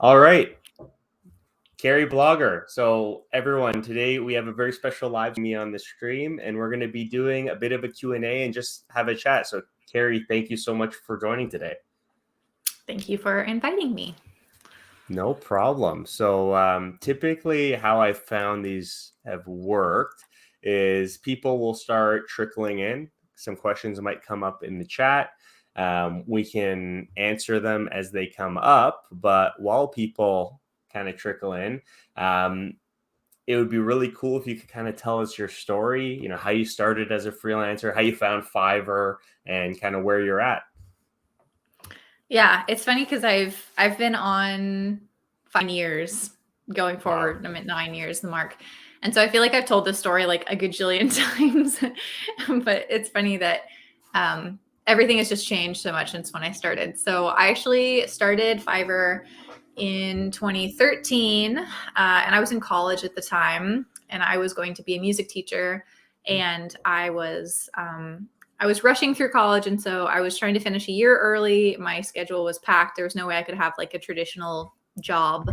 All right, CarrieBlogger. So everyone, today we have a very special live me on the stream, and we're going to be doing a bit of a Q&A and just have a chat. So Carrie, thank you so much for joining today. Thank you for inviting me. No problem. So typically how I found these have worked is people will start trickling in. Some questions might come up in the chat. We can answer them as they come up, but while people kind of trickle in, it would be really cool if you could kind of tell us your story, how you started as a freelancer, how you found Fiverr, and kind of where you're at. Yeah, it's funny because I've been on 5 years going forward. Wow. I'm at 9 years, the mark. And so I feel like I've told this story like a gajillion times, but it's funny that everything has just changed so much since when I started. So I actually started Fiverr in 2013, and I was in college at the time, and I was going to be a music teacher, and I was rushing through college, and so I was trying to finish a year early. My schedule was packed. There was no way I could have like a traditional job.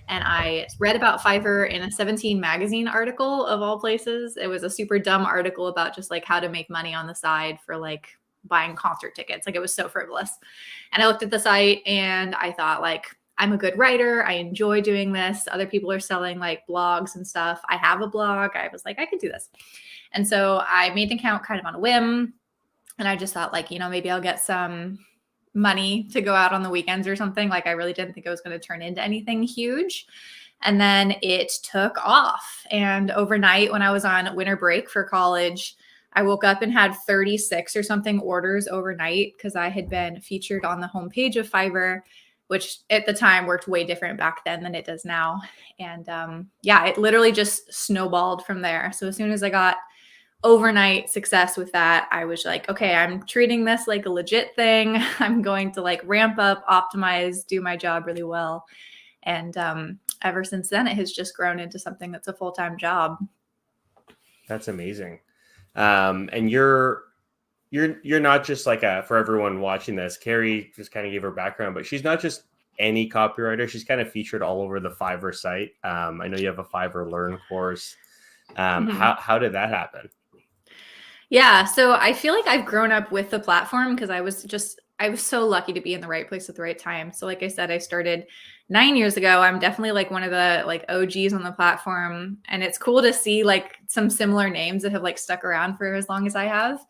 And I read about Fiverr in a 17 magazine article of all places. It was a super dumb article about just like how to make money on the side for like buying concert tickets. Like it was so frivolous. And I looked at the site and I thought like, I'm a good writer. I enjoy doing this. Other people are selling like blogs and stuff. I have a blog. I was like, I could do this. And so I made an account kind of on a whim. And I just thought like, maybe I'll get some money to go out on the weekends or something. Like I really didn't think it was going to turn into anything huge. And then it took off. And overnight when I was on winter break for college, I woke up and had 36 or something orders overnight because I had been featured on the homepage of Fiverr, which at the time worked way different back then than it does now. And it literally just snowballed from there. So as soon as I got overnight success with that, I was like, okay, I'm treating this like a legit thing. I'm going to like ramp up, optimize, do my job really well. And ever since then, it has just grown into something that's a full-time job. That's amazing. And you're not just like for everyone watching this, Carrie just kind of gave her background, but she's not just any copywriter. She's kind of featured all over the Fiverr site. I know you have a Fiverr Learn course. How did that happen? Yeah. So I feel like I've grown up with the platform because I was so lucky to be in the right place at the right time. So like I said, I started 9 years ago. I'm definitely like one of the like OGs on the platform. And it's cool to see like some similar names that have like stuck around for as long as I have.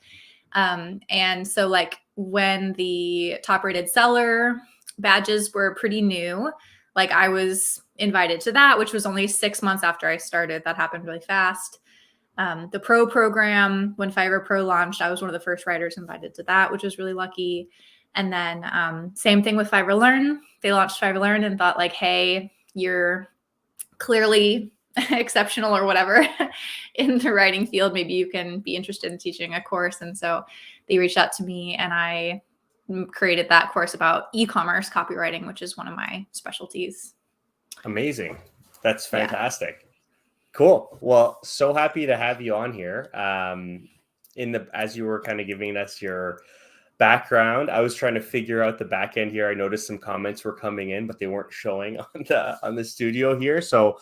And so like when the top rated seller badges were pretty new, like I was invited to that, which was only 6 months after I started. That happened really fast. The pro program, when Fiverr Pro launched, I was one of the first writers invited to that, which was really lucky. And then same thing with Fiverr Learn. They launched Fiverr Learn and thought like, hey, you're clearly exceptional or whatever in the writing field. Maybe you can be interested in teaching a course. And so they reached out to me and I created that course about e-commerce copywriting, which is one of my specialties. Amazing. That's fantastic. Yeah. Cool. Well, so happy to have you on here. As you were kind of giving us your background, I was trying to figure out the back end here. I noticed some comments were coming in, but they weren't showing on the studio here. So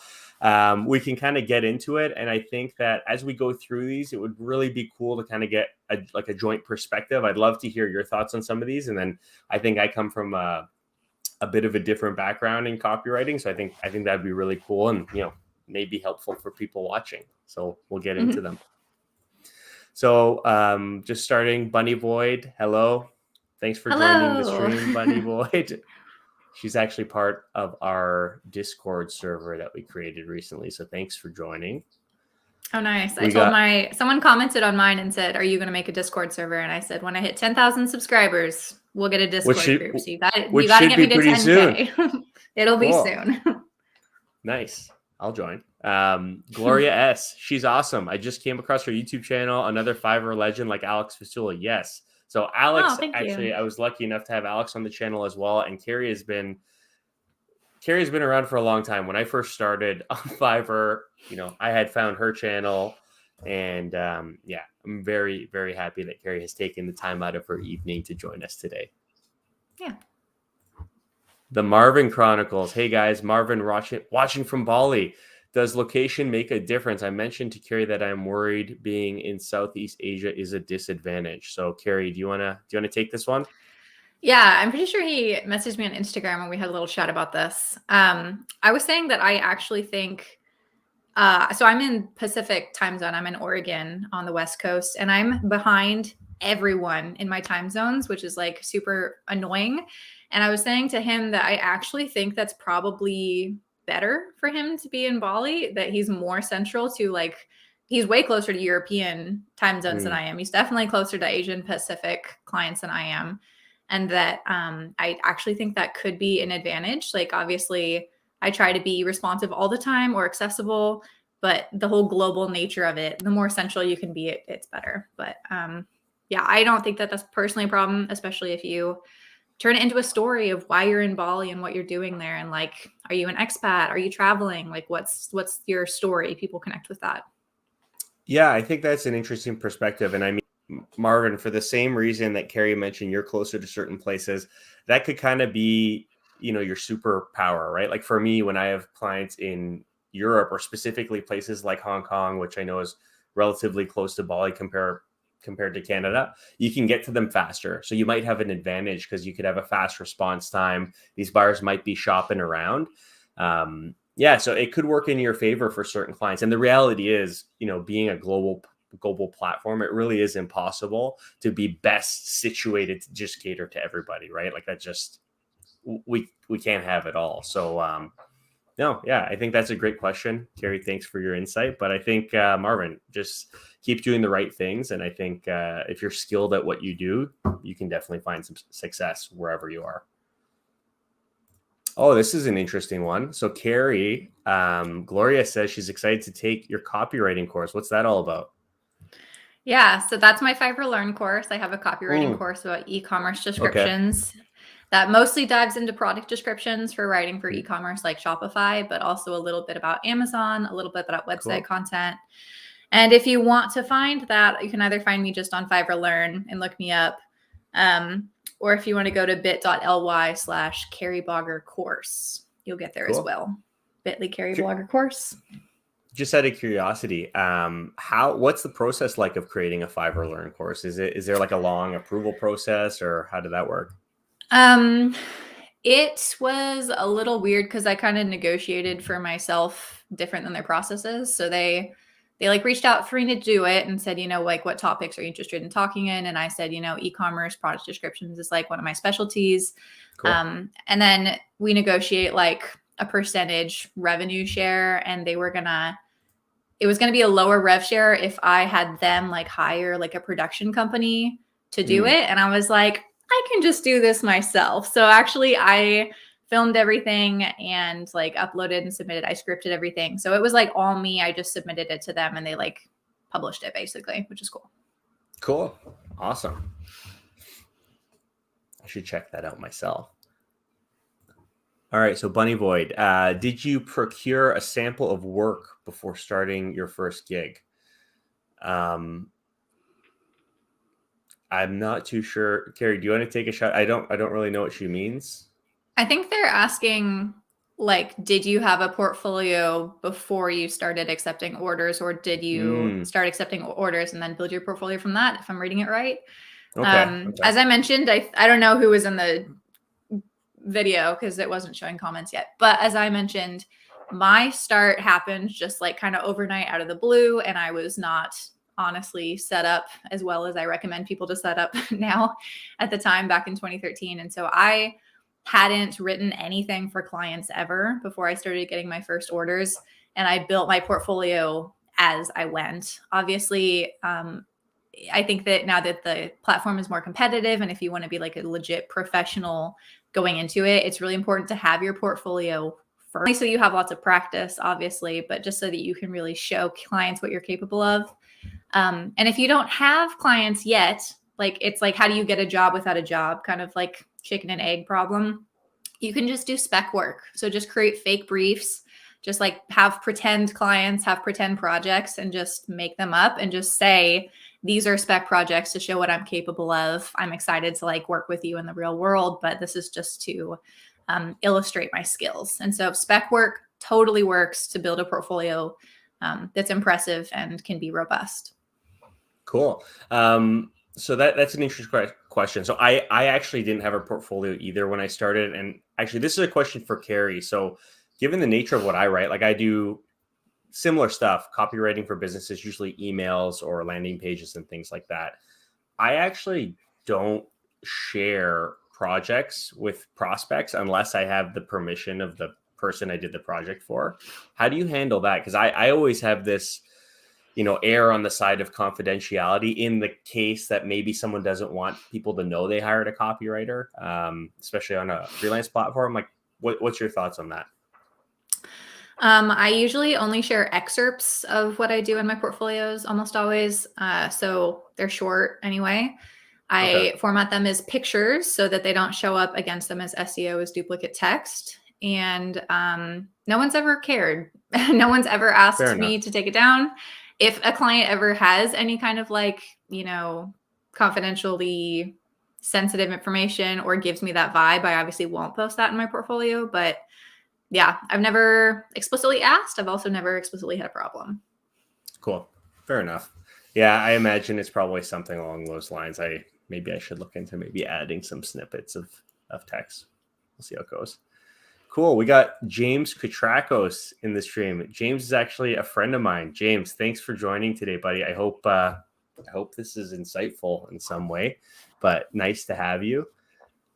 we can kind of get into it. And I think that as we go through these, it would really be cool to kind of get a joint perspective. I'd love to hear your thoughts on some of these. And then I think I come from a bit of a different background in copywriting. So I think that'd be really cool. And, may be helpful for people watching. So we'll get into them. So just starting, Bunny Void, hello. Thanks for joining the stream, Bunny Void. She's actually part of our Discord server that we created recently. So thanks for joining. Oh, nice. Someone commented on mine and said, are you going to make a Discord server? And I said, when I hit 10,000 subscribers, we'll get a Discord group. So you got to get me to 10K. It'll be soon. Nice. I'll join. Gloria S. She's awesome. I just came across her YouTube channel. Another Fiverr legend like Alex Fasula. Yes. So Alex, actually, I was lucky enough to have Alex on the channel as well. And Carrie has been around for a long time. When I first started on Fiverr, I had found her channel. And I'm very, very happy that Carrie has taken the time out of her evening to join us today. Yeah. The Marvin Chronicles. Hey guys, Marvin watching from Bali. Does location make a difference? I mentioned to Carrie that I'm worried being in Southeast Asia is a disadvantage. So Carrie, do you wanna take this one? Yeah, I'm pretty sure he messaged me on Instagram and we had a little chat about this. I was saying that I actually think, so I'm in Pacific time zone. I'm in Oregon on the West Coast, and I'm behind everyone in my time zones, which is like super annoying. And I was saying to him that I actually think that's probably better for him to be in Bali, that he's more central to like, he's way closer to European time zones than I am. He's definitely closer to Asian Pacific clients than I am. And that I actually think that could be an advantage. Like, obviously, I try to be responsive all the time or accessible, but the whole global nature of it, the more central you can be, it's better. But yeah, I don't think that that's personally a problem, especially if you turn it into a story of why you're in Bali and what you're doing there. And like, are you an expat? Are you traveling? Like, what's your story? People connect with that. Yeah, I think that's an interesting perspective. And I mean, Marvin, for the same reason that Carrie mentioned, you're closer to certain places, that could kind of be, your superpower, right? Like for me, when I have clients in Europe or specifically places like Hong Kong, which I know is relatively close to Bali compared to Canada, you can get to them faster. So you might have an advantage because you could have a fast response time. These buyers might be shopping around. Yeah, so it could work in your favor for certain clients. And the reality is, being a global platform, it really is impossible to be best situated to just cater to everybody, right? Like that just we can't have it all. So no, yeah, I think that's a great question, Carrie. Thanks for your insight. But I think Marvin, just keep doing the right things, and I think if you're skilled at what you do, you can definitely find some success wherever you are. Oh, this is an interesting one. So Carrie, Gloria says she's excited to take your copywriting course. What's that all about? Yeah, so that's my Fiverr Learn course. I have a copywriting course about e-commerce descriptions that mostly dives into product descriptions for writing for e-commerce like Shopify, but also a little bit about Amazon, a little bit about website content. And if you want to find that, you can either find me just on Fiverr Learn and look me up. Or if you want to go to bit.ly/CarrieBlogger course, you'll get there as well. Bit.ly CarrieBlogger course. Just out of curiosity, what's the process like of creating a Fiverr Learn course? Is there like a long approval process, or how did that work? It was a little weird because I kind of negotiated for myself different than their processes. So they like reached out for me to do it and said, like, what topics are you interested in talking in? And I said, e-commerce product descriptions is like one of my specialties. And then we negotiate like a percentage revenue share, and it was going to be a lower rev share if I had them like hire like a production company to do it. And I was like, I can just do this myself. So actually I filmed everything and like uploaded and submitted. I scripted everything. So it was like all me. I just submitted it to them and they like published it basically, which is cool. Cool. Awesome. I should check that out myself. All right. So Bunny Void, did you procure a sample of work before starting your first gig? I'm not too sure. Carrie, do you want to take a shot? I don't really know what she means. I think they're asking, like, did you have a portfolio before you started accepting orders, or did you start accepting orders and then build your portfolio from that, if I'm reading it right? Okay. As I mentioned, I don't know who was in the video because it wasn't showing comments yet. But as I mentioned, my start happened just like kind of overnight out of the blue, and I was not honestly set up as well as I recommend people to set up now at the time back in 2013. And so I hadn't written anything for clients ever before I started getting my first orders, and I built my portfolio as I went. Obviously, I think that now that the platform is more competitive, and if you want to be like a legit professional going into it, it's really important to have your portfolio first. So you have lots of practice, obviously, but just so that you can really show clients what you're capable of. And if you don't have clients yet, like it's like, how do you get a job without a job? Kind of like chicken and egg problem. You can just do spec work. So just create fake briefs, just like have pretend clients, have pretend projects, and just make them up and just say, these are spec projects to show what I'm capable of. I'm excited to like work with you in the real world, but this is just to illustrate my skills. And so spec work totally works to build a portfolio that's impressive and can be robust. Cool. So that's an interesting question. So I actually didn't have a portfolio either when I started. And actually, this is a question for Carrie. So given the nature of what I write, like I do similar stuff, copywriting for businesses, usually emails or landing pages and things like that. I actually don't share projects with prospects unless I have the permission of the person I did the project for. How do you handle that? Because I always have this, err on the side of confidentiality in the case that maybe someone doesn't want people to know they hired a copywriter, especially on a freelance platform. Like, what's your thoughts on that? I usually only share excerpts of what I do in my portfolios almost always. So they're short anyway. I format them as pictures so that they don't show up against them as SEO as duplicate text. And no one's ever cared. No one's ever asked me to take it down. If a client ever has any kind of confidentially sensitive information or gives me that vibe, I obviously won't post that in my portfolio. But yeah, I've never explicitly asked. I've also never explicitly had a problem. Cool. Fair enough. Yeah, I imagine it's probably something along those lines. Maybe I should look into maybe adding some snippets of text. We'll see how it goes. Cool. We got James Katrakos in the stream. James is actually a friend of mine. James, thanks for joining today, buddy. I hope this is insightful in some way, but nice to have you.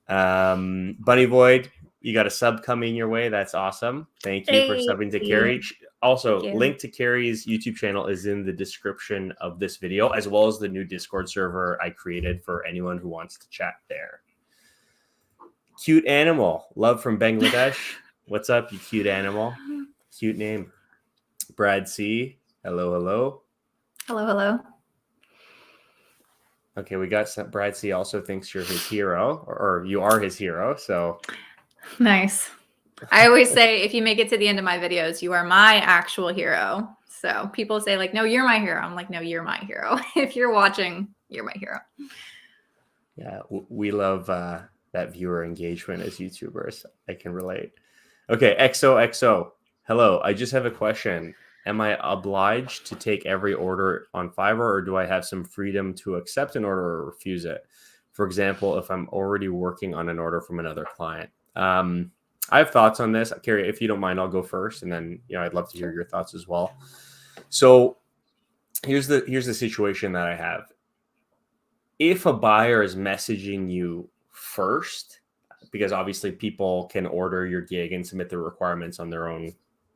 Bunny Void, you got a sub coming your way. That's awesome. Thank you for subbing to Carrie. Also, link to Carrie's YouTube channel is in the description of this video, as well as the new Discord server I created for anyone who wants to chat there. Cute Animal, love from Bangladesh. What's up, you cute animal? Cute name. Brad C. Hello. Hello. Okay, we got some. Brad C. also thinks you're his hero, or you are his hero. So nice. I always say, if you make it to the end of my videos, you are my actual hero. So people say no, you're my hero. I'm like, no, you're my hero. If you're watching, you're my hero. Yeah, we love that viewer engagement as YouTubers. I can relate. Okay, XOXO. Hello, I just have a question. Am I obliged to take every order on Fiverr, or do I have some freedom to accept an order or refuse it? For example, if I'm already working on an order from another client. I have thoughts on this. Carrie, if you don't mind, I'll go first, and then I'd love to hear your thoughts as well. So here's the situation that I have. If a buyer is messaging you first, because obviously people can order your gig and submit the requirements on their own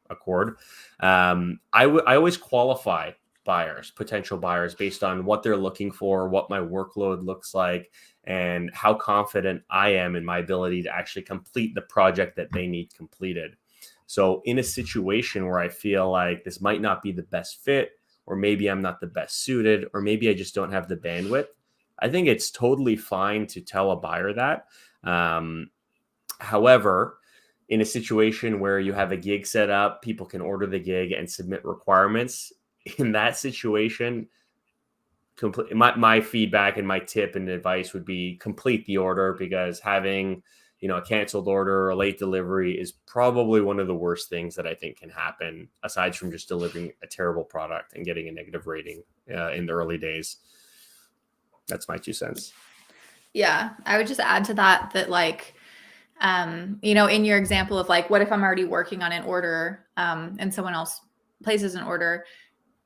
accord, I always qualify potential buyers based on what they're looking for, what my workload looks like, and how confident I am in my ability to actually complete the project that they need completed. So in a situation where I feel like this might not be the best fit, or maybe I'm not the best suited, or maybe I just don't have the bandwidth, I think it's totally fine to tell a buyer that. However, in a situation where you have a gig set up, people can order the gig and submit requirements. In that situation, my feedback and my tip and advice would be complete the order, because having a canceled order or a late delivery is probably one of the worst things that I think can happen, aside from just delivering a terrible product and getting a negative rating in the early days. That's my 2 cents. Yeah, I would just add to that in your example of what if I'm already working on an order and someone else places an order,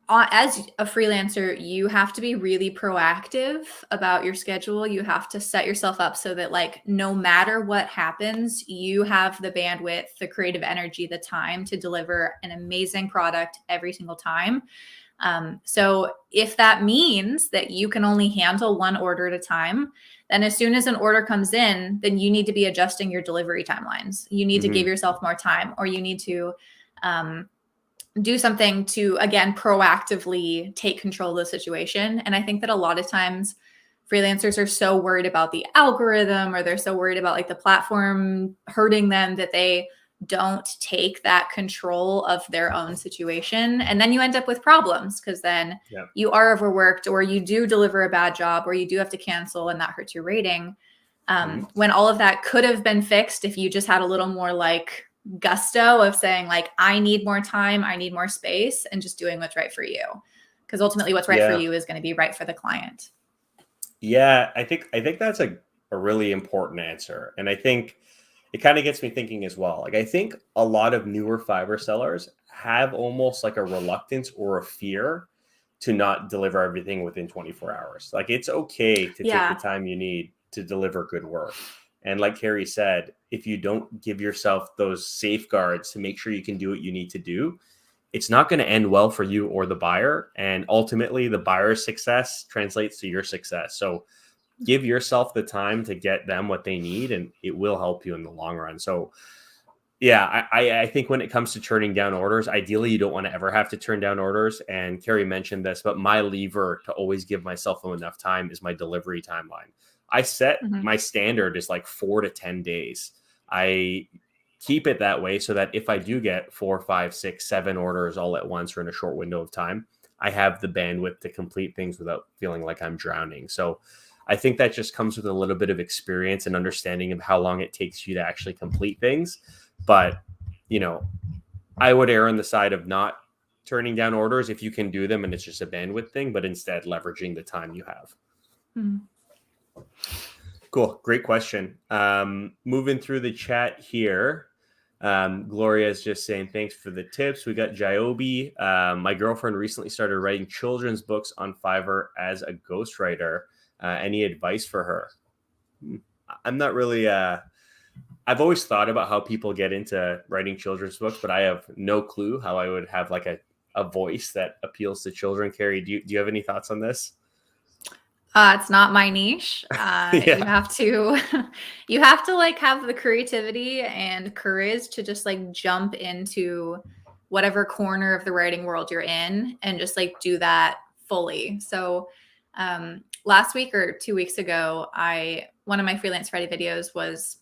as a freelancer, you have to be really proactive about your schedule. You have to set yourself up so that no matter what happens, you have the bandwidth, the creative energy, the time to deliver an amazing product every single time. So if that means that you can only handle one order at a time, then as soon as an order comes in, then you need to be adjusting your delivery timelines. You need to give yourself more time, or you need to do something to, again, proactively take control of the situation. And I think that a lot of times freelancers are so worried about the algorithm, or they're so worried about the platform hurting them, that they don't take that control of their own situation. And then you end up with problems, because then you are overworked, or you do deliver a bad job, or you do have to cancel, and that hurts your rating. when all of that could have been fixed if you just had a little more like gusto of saying like, I need more time, I need more space, and just doing what's right for you. Because ultimately what's right for you is going to be right for the client. Yeah, I think that's a really important answer. And I think it kind of gets me thinking as well. Like, I think a lot of newer Fiverr sellers have almost like a reluctance or a fear to not deliver everything within 24 hours. Like, it's okay to take the time you need to deliver good work. And like Carrie said, if you don't give yourself those safeguards to make sure you can do what you need to do, it's not going to end well for you or the buyer. And ultimately, the buyer's success translates to your success. So give yourself the time to get them what they need, and it will help you in the long run. So yeah, I think when it comes to turning down orders, ideally you don't want to ever have to turn down orders. And Carrie mentioned this, but my lever to always give myself enough time is my delivery timeline. I set my standard is like 4 to 10 days. I keep it that way so that if I do get 4, 5, 6, 7 orders all at once or in a short window of time, I have the bandwidth to complete things without feeling like I'm drowning. So I think that just comes with a little bit of experience and understanding of how long it takes you to actually complete things. But, you know, I would err on the side of not turning down orders if you can do them and it's just a bandwidth thing, but instead leveraging the time you have. Cool. Great question. Moving through the chat here. Gloria is just saying, thanks for the tips. We got Jiobi. My girlfriend recently started writing children's books on Fiverr as a ghostwriter. Any advice for her? I'm not really, I've always thought about how people get into writing children's books, but I have no clue how I would have like a voice that appeals to children. Carrie, do you have any thoughts on this? It's not my niche. You have to like have the creativity and courage to just like jump into whatever corner of the writing world you're in and just like do that fully. So last week or 2 weeks ago, one of my freelance writing videos was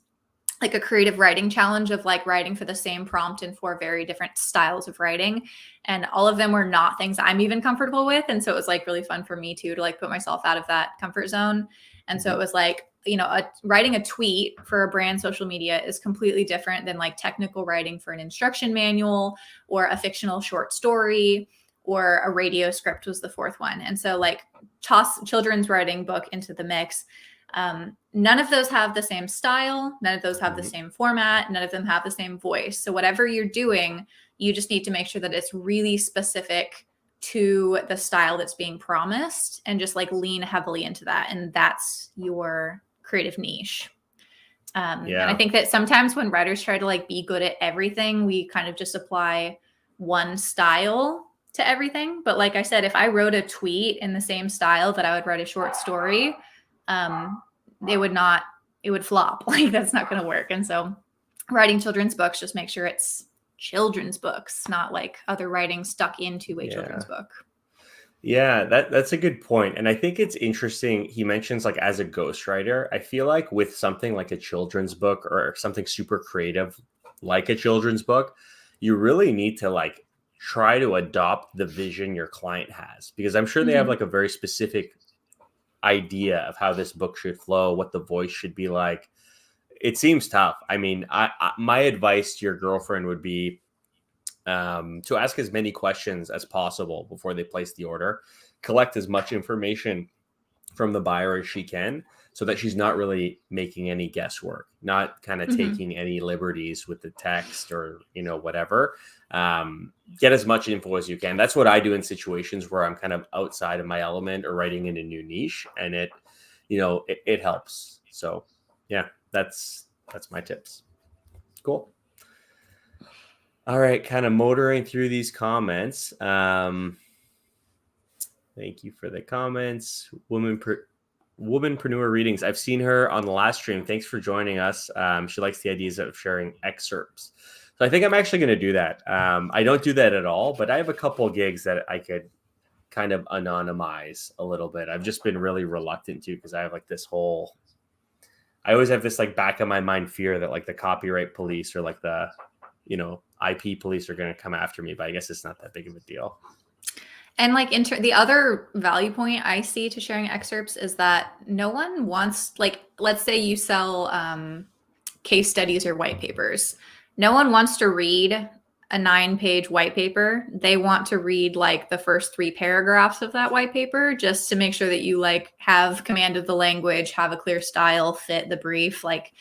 like a creative writing challenge of like writing for the same prompt in 4 very different styles of writing. And all of them were not things I'm even comfortable with. And so it was like really fun for me too, to like put myself out of that comfort zone. And so it was like, you know, writing a tweet for a brand social media is completely different than like technical writing for an instruction manual or a fictional short story, or a radio script was the 4th one. And so like toss children's writing book into the mix. None of those have the same style. None of those have the same format. None of them have the same voice. So whatever you're doing, you just need to make sure that it's really specific to the style that's being promised and just like lean heavily into that. And that's your creative niche. And I think that sometimes when writers try to like be good at everything, we kind of just apply one style to everything. But like I said, if I wrote a tweet in the same style that I would write a short story, it would flop. Like that's not going to work. And so writing children's books, just make sure it's children's books, not like other writing stuck into a children's book. Yeah, that's a good point. And I think it's interesting. He mentions like as a ghostwriter, I feel like with something like a children's book or something super creative like a children's book, you really need to like try to adopt the vision your client has, because I'm sure they have like a very specific idea of how this book should flow, what the voice should be like. It seems tough. I mean, my advice to your girlfriend would be to ask as many questions as possible before they place the order. Collect as much information from the buyer as she can, so that she's not really making any guesswork, not kind of taking any liberties with the text or, you know, whatever. Get as much info as you can. That's what I do in situations where I'm kind of outside of my element or writing in a new niche, and it helps. So yeah, that's my tips. Cool. All right, kind of motoring through these comments. Thank you for the comments. Womanpreneur readings. I've seen her on the last stream. Thanks for joining us. She likes the ideas of sharing excerpts. So I think I'm actually going to do that. I don't do that at all, but I have a couple of gigs that I could kind of anonymize a little bit. I've just been really reluctant to, because I have like I always have this like back of my mind fear that like the copyright police or like the, IP police are going to come after me, but I guess it's not that big of a deal. And like the other value point I see to sharing excerpts is that no one wants, like, let's say you sell case studies or white papers. No one wants to read a 9-page white paper. They want to read like the first 3 paragraphs of that white paper just to make sure that you like have command of the language, have a clear style, fit the brief. Like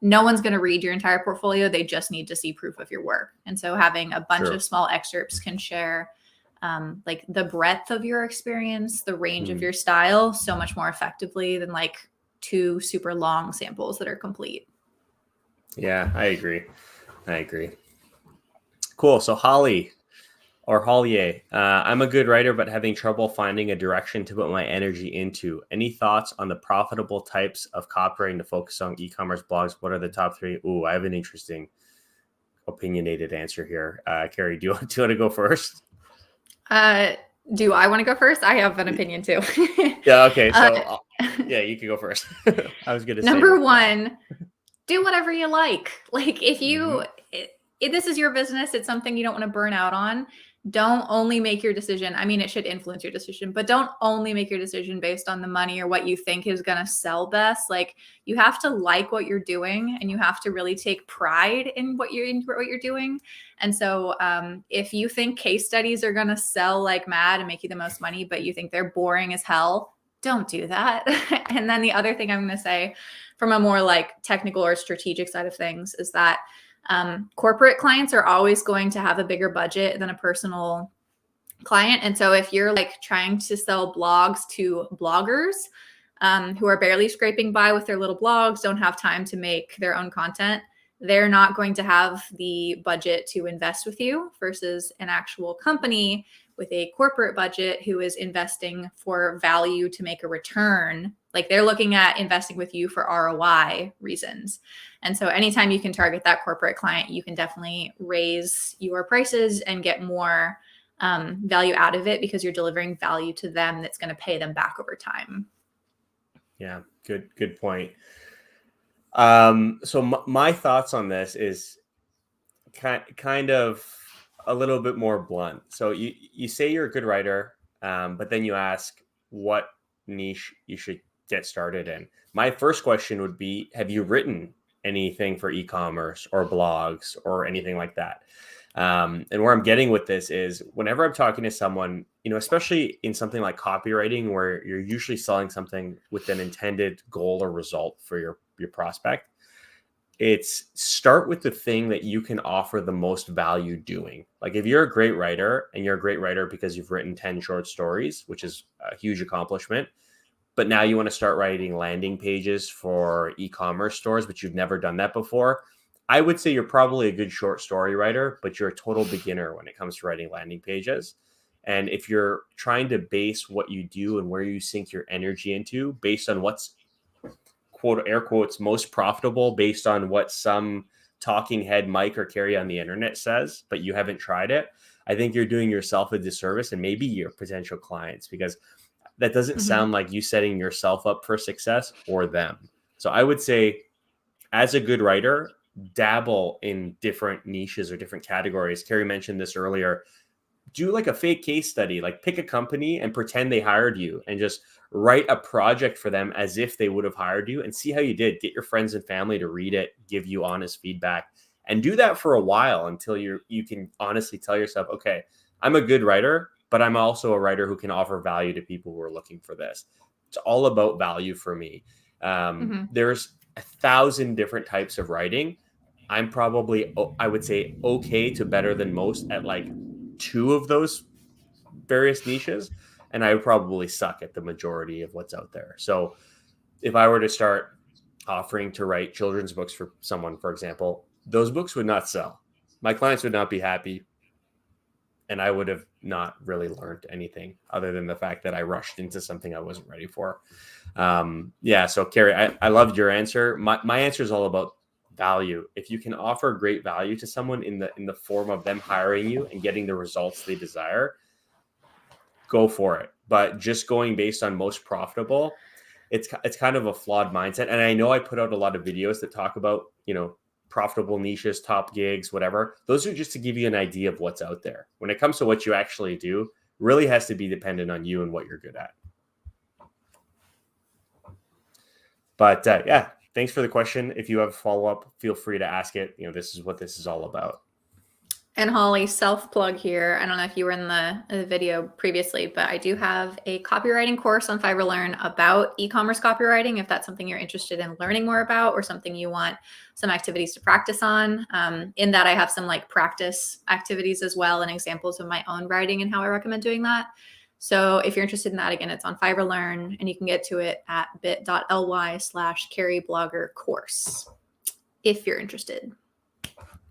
no one's going to read your entire portfolio. They just need to see proof of your work. And so having a bunch of small excerpts can share like the breadth of your experience, the range of your style so much more effectively than like 2 super long samples that are complete. Yeah, I agree. Cool. So Holly or Hollier, I'm a good writer, but having trouble finding a direction to put my energy into. Any thoughts on the profitable types of copywriting to focus on e-commerce blogs? What are the top 3? Ooh, I have an interesting opinionated answer here. Carrie, do you want to go first? Do I want to go first? I have an opinion too. Yeah. Okay. So yeah, you can go first. I was going to say number 1, do whatever you like. Like if you, if this is your business, it's something you don't want to burn out on. Don't only make your decision. I mean, it should influence your decision, but don't only make your decision based on the money or what you think is going to sell best. Like you have to like what you're doing and you have to really take pride in what you're doing. And so if you think case studies are going to sell like mad and make you the most money, but you think they're boring as hell, don't do that. And then the other thing I'm going to say from a more like technical or strategic side of things is that corporate clients are always going to have a bigger budget than a personal client. And so if you're like trying to sell blogs to bloggers who are barely scraping by with their little blogs, don't have time to make their own content, they're not going to have the budget to invest with you versus an actual company with a corporate budget who is investing for value to make a return. Like they're looking at investing with you for ROI reasons. And so anytime you can target that corporate client, you can definitely raise your prices and get more value out of it because you're delivering value to them that's going to pay them back over time. Yeah, good point. So my thoughts on this is kind of a little bit more blunt. So you say you're a good writer, but then you ask what niche you should get started in. My first question would be, have you written anything for e-commerce or blogs or anything like that? And where I'm getting with this is whenever I'm talking to someone, especially in something like copywriting, where you're usually selling something with an intended goal or result for your prospect, it's start with the thing that you can offer the most value doing. Like if you're a great writer and you're a great writer because you've written 10 short stories, which is a huge accomplishment, but now you want to start writing landing pages for e-commerce stores, but you've never done that before, I would say you're probably a good short story writer, but you're a total beginner when it comes to writing landing pages. And if you're trying to base what you do and where you sink your energy into based on what's quote air quotes most profitable based on what some talking head Mike or Carrie on the internet says, but you haven't tried it, I think you're doing yourself a disservice and maybe your potential clients, because that doesn't sound like you setting yourself up for success or them. So I would say as a good writer, dabble in different niches or different categories. Carrie mentioned this earlier. Do like a fake case study, like pick a company and pretend they hired you and just write a project for them as if they would have hired you and see how you did. Get your friends and family to read it, give you honest feedback, and do that for a while until you can honestly tell yourself, okay, I'm a good writer, but I'm also a writer who can offer value to people who are looking for this. It's all about value for me. There's 1,000 different types of writing. I'm probably, I would say, okay to better than most at like 2 of those various niches, and I would probably suck at the majority of what's out there. So if I were to start offering to write children's books for someone, for example, those books would not sell. My clients would not be happy, and I would have not really learned anything other than the fact that I rushed into something I wasn't ready for. So Carrie, I loved your answer. My answer is all about value. If you can offer great value to someone in the form of them hiring you and getting the results they desire, go for it. But just going based on most profitable, it's kind of a flawed mindset. And I know I put out a lot of videos that talk about, profitable niches, top gigs, whatever. Those are just to give you an idea of what's out there. When it comes to what you actually do, really has to be dependent on you and what you're good at. But yeah, thanks for the question. If you have a follow-up, feel free to ask it. This is what this is all about. And Holly, self-plug here. I don't know if you were in the video previously, but I do have a copywriting course on Fiverr Learn about e-commerce copywriting, if that's something you're interested in learning more about or something you want some activities to practice on. In that, I have some like practice activities as well and examples of my own writing and how I recommend doing that. So if you're interested in that, again, it's on Fiverr Learn, and you can get to it at bit.ly/CarrieBlogger course if you're interested.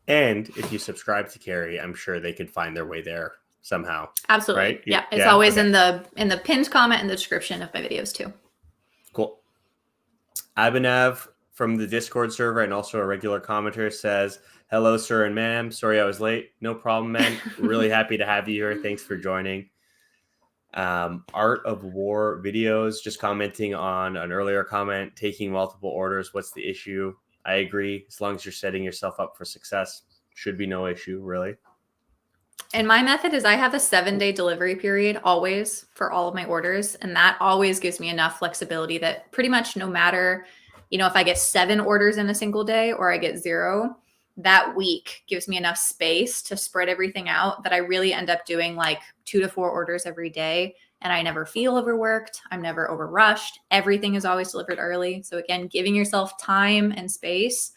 And if you subscribe to Carrie, I'm sure they could find their way there somehow. Absolutely. Right? Yeah. It's always in the pinned comment in the description of my videos too. Cool. Abhinav from the Discord server and also a regular commenter says, hello, sir and ma'am. Sorry I was late. No problem, man. Really happy to have you here. Thanks for joining. Art of War videos, just commenting on an earlier comment, taking multiple orders. What's the issue? I agree. As long as you're setting yourself up for success, should be no issue, really. And my method is I have a 7-day delivery period always for all of my orders. And that always gives me enough flexibility that pretty much no matter, if I get 7 orders in a single day or I get 0, that week gives me enough space to spread everything out that I really end up doing like 2 to 4 orders every day. And I never feel overworked. I'm never overrushed. Everything is always delivered early. So again, giving yourself time and space.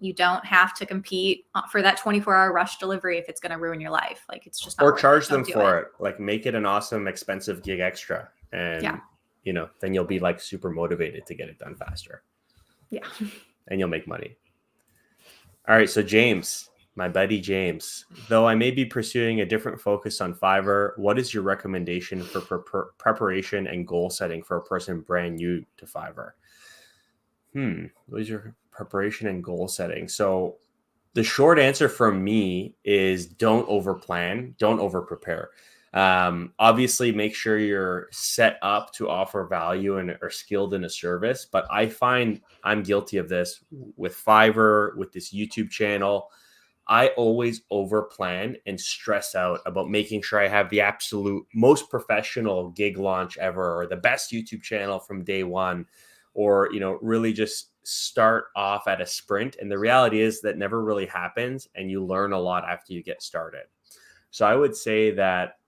You don't have to compete for that 24-hour rush delivery if it's going to ruin your life. Like it's just not or charge them do for it. Like make it an awesome, expensive gig extra. And, then you'll be like super motivated to get it done faster. Yeah. And you'll make money. All right. So James, my buddy James, though I may be pursuing a different focus on Fiverr, what is your recommendation for preparation and goal setting for a person brand new to Fiverr? What is your preparation and goal setting? So the short answer from me is don't overplan, don't overprepare. Obviously, make sure you're set up to offer value and are skilled in a service. But I find I'm guilty of this with Fiverr, with this YouTube channel. I always overplan and stress out about making sure I have the absolute most professional gig launch ever, or the best YouTube channel from day one, or, really just start off at a sprint. And the reality is that never really happens. And you learn a lot after you get started. So I would say that,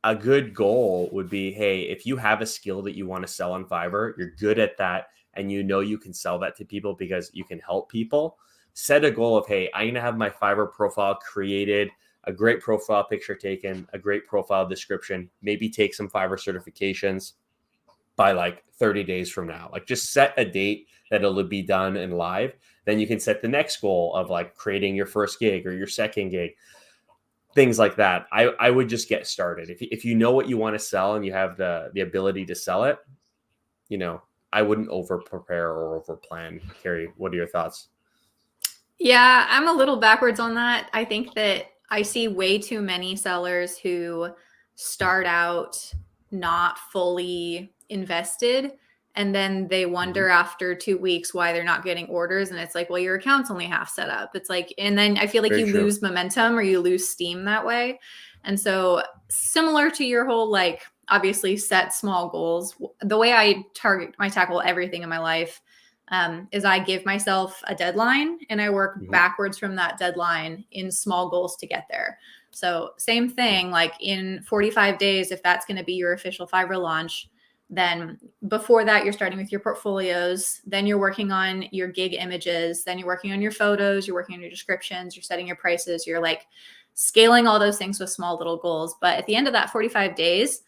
a good goal would be, hey, if you have a skill that you want to sell on Fiverr, you're good at that, and you can sell that to people because you can help people. Set a goal of, hey, I'm going to have my Fiverr profile created, a great profile picture taken, a great profile description, maybe take some Fiverr certifications by like 30 days from now. Like just set a date that it'll be done and live. Then you can set the next goal of like creating your first gig or your second gig, things like that. I would just get started. If you know what you want to sell and you have the ability to sell it, I wouldn't over prepare or over plan. Carrie, what are your thoughts? Yeah, I'm a little backwards on that. I think that I see way too many sellers who start out not fully invested, and then they wonder after 2 weeks why they're not getting orders. And it's like, well, your account's only half set up. It's like, and then I feel like you lose momentum or you lose steam that way. And so similar to your whole, like, obviously set small goals, the way I tackle everything in my life is I give myself a deadline and I work backwards from that deadline in small goals to get there. So same thing, like in 45 days, if that's going to be your official Fiverr launch, then before that, you're starting with your portfolios. Then you're working on your gig images. Then you're working on your photos. You're working on your descriptions. You're setting your prices. You're like scaling all those things with small little goals. But at the end of that 45 days,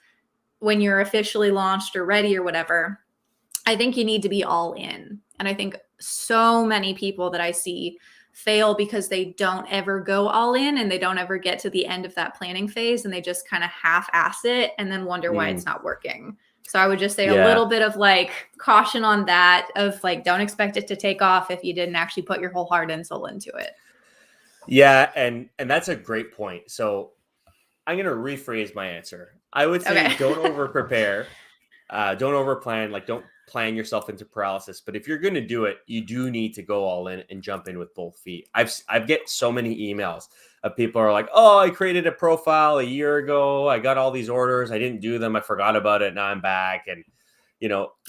when you're officially launched or ready or whatever, I think you need to be all in. And I think so many people that I see fail because they don't ever go all in and they don't ever get to the end of that planning phase, and they just kind of half-ass it and then wonder why it's not working. So I would just say a little bit of like caution on that, of like, don't expect it to take off if you didn't actually put your whole heart and soul into it. Yeah. And that's a great point. So I'm going to rephrase my answer. I would say don't over prepare. Don't over plan. Like don't plan yourself into paralysis. But if you're going to do it, you do need to go all in and jump in with both feet. I've get so many emails of people are like, oh, I created a profile a year ago. I got all these orders. I didn't do them. I forgot about it. Now I'm back. And,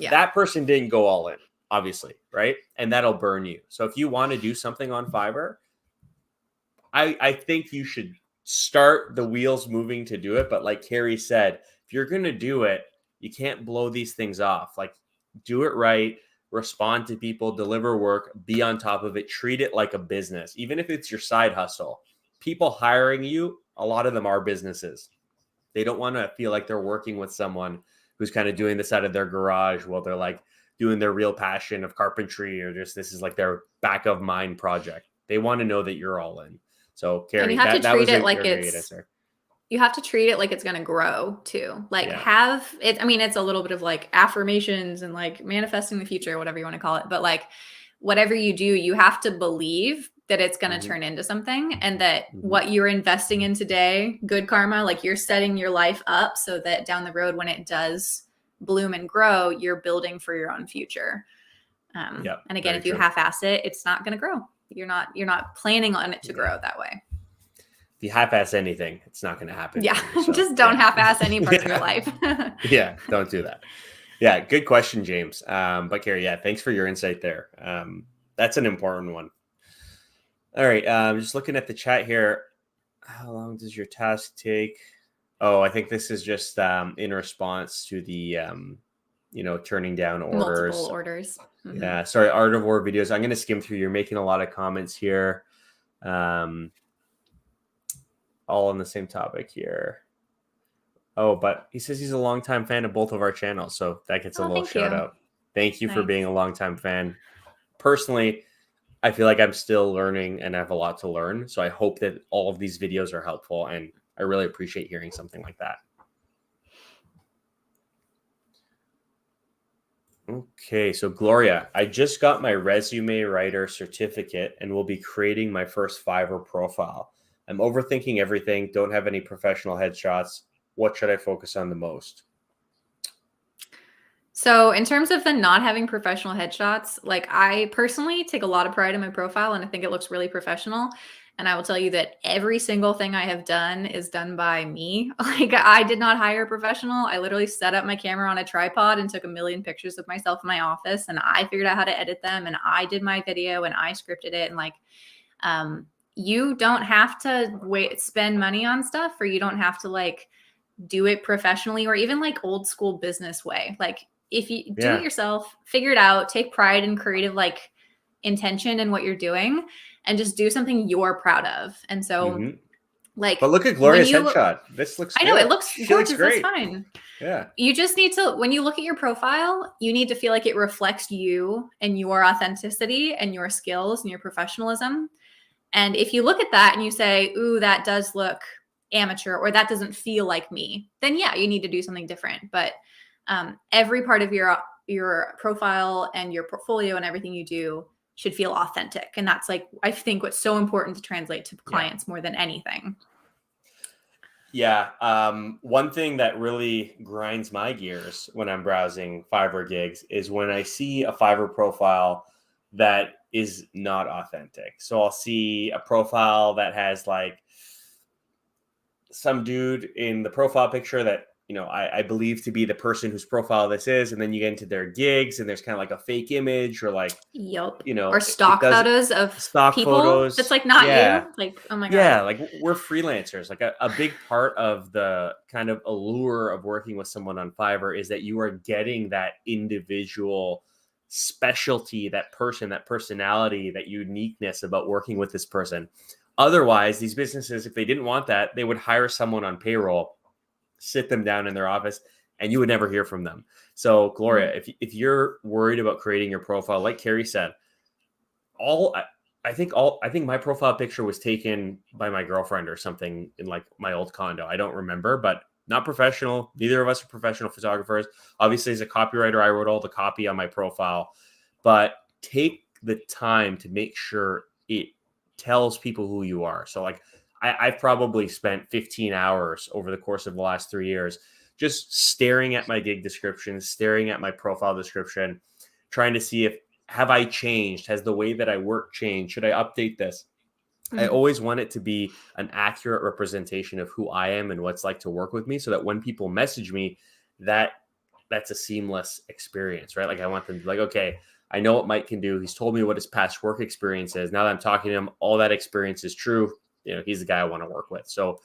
that person didn't go all in, obviously. Right. And that'll burn you. So if you want to do something on Fiverr, I think you should start the wheels moving to do it. But like Carrie said, if you're going to do it, you can't blow these things off. Like, do it right, respond to people, deliver work, be on top of it, treat it like a business. Even if it's your side hustle, people hiring you, a lot of them are businesses. They don't want to feel like they're working with someone who's kind of doing this out of their garage while they're like doing their real passion of carpentry, or just this is like their back of mind project. They want to know that you're all in. So Carrie, and you have to treat it like great answer. You have to treat it like it's going to grow too. Like have it. I mean, it's a little bit of like affirmations and like manifesting the future, whatever you want to call it. But like whatever you do, you have to believe that it's going to turn into something, and that what you're investing in today, good karma, like you're setting your life up so that down the road, when it does bloom and grow, you're building for your own future. And again, if you half-ass it, it's not going to grow. You're not planning on it to grow that way. If you half-ass anything, it's not going to happen. Yeah. Just don't half-ass any part of your life. Yeah. Don't do that. Yeah. Good question, James. But Carrie, thanks for your insight there. That's an important one. All right. Just looking at the chat here. How long does your task take? Oh, I think this is just in response to the, turning down orders. Multiple orders. Mm-hmm. Yeah. Sorry. Art of War videos. I'm going to skim through. You're making a lot of comments here. All on the same topic here. Oh, but he says he's a longtime fan of both of our channels. So that gets a little shout out. Thank you for being a longtime fan. Personally, I feel like I'm still learning and I have a lot to learn. So I hope that all of these videos are helpful. And I really appreciate hearing something like that. Okay, so Gloria, I just got my resume writer certificate and will be creating my first Fiverr profile. I'm overthinking everything, don't have any professional headshots. What should I focus on the most? So in terms of the not having professional headshots, like I personally take a lot of pride in my profile and I think it looks really professional. And I will tell you that every single thing I have done is done by me. Like I did not hire a professional. I literally set up my camera on a tripod and took a million pictures of myself in my office, and I figured out how to edit them, and I did my video and I scripted it. And like, you don't have to spend money on stuff, or you don't have to like do it professionally or even like old school business way. Like if you do it yourself, figure it out, take pride in creative like intention in what you're doing, and just do something you're proud of. And so like, but look at Gloria's headshot. This looks I know it looks gorgeous. Great. That's fine. Yeah. You just need to, when you look at your profile, you need to feel like it reflects you and your authenticity and your skills and your professionalism. And if you look at that and you say, ooh, that does look amateur, or that doesn't feel like me, then yeah, you need to do something different. But every part of your profile and your portfolio and everything you do should feel authentic. And that's like, I think what's so important to translate to clients more than anything. Yeah. One thing that really grinds my gears when I'm browsing Fiverr gigs is when I see a Fiverr profile that is not authentic. So I'll see a profile that has like some dude in the profile picture that, I believe to be the person whose profile this is. And then you get into their gigs and there's kind of like a fake image or like, or stock photos of people. Photos. That's like not you. Like, oh my God. Yeah. Like we're freelancers. Like a big part of the kind of allure of working with someone on Fiverr is that you are getting that individual specialty, that person, that personality, that uniqueness about working with this person. Otherwise, these businesses, if they didn't want that, they would hire someone on payroll, sit them down in their office, and you would never hear from them. So Gloria, if you're worried about creating your profile, like Carrie said, I think my profile picture was taken by my girlfriend or something in like my old condo. I don't remember, but not professional. Neither of us are professional photographers. Obviously, as a copywriter, I wrote all the copy on my profile, but take the time to make sure it tells people who you are. So like I've probably spent 15 hours over the course of the last 3 years just staring at my gig description, staring at my profile description, trying to see have I changed? Has the way that I work changed? Should I update this? I always want it to be an accurate representation of who I am and what's like to work with me, so that when people message me, that's a seamless experience, right? Like I want them to be like, okay, I know what Mike can do. He's told me what his past work experience is. Now that I'm talking to him, all that experience is true. He's the guy I want to work with. So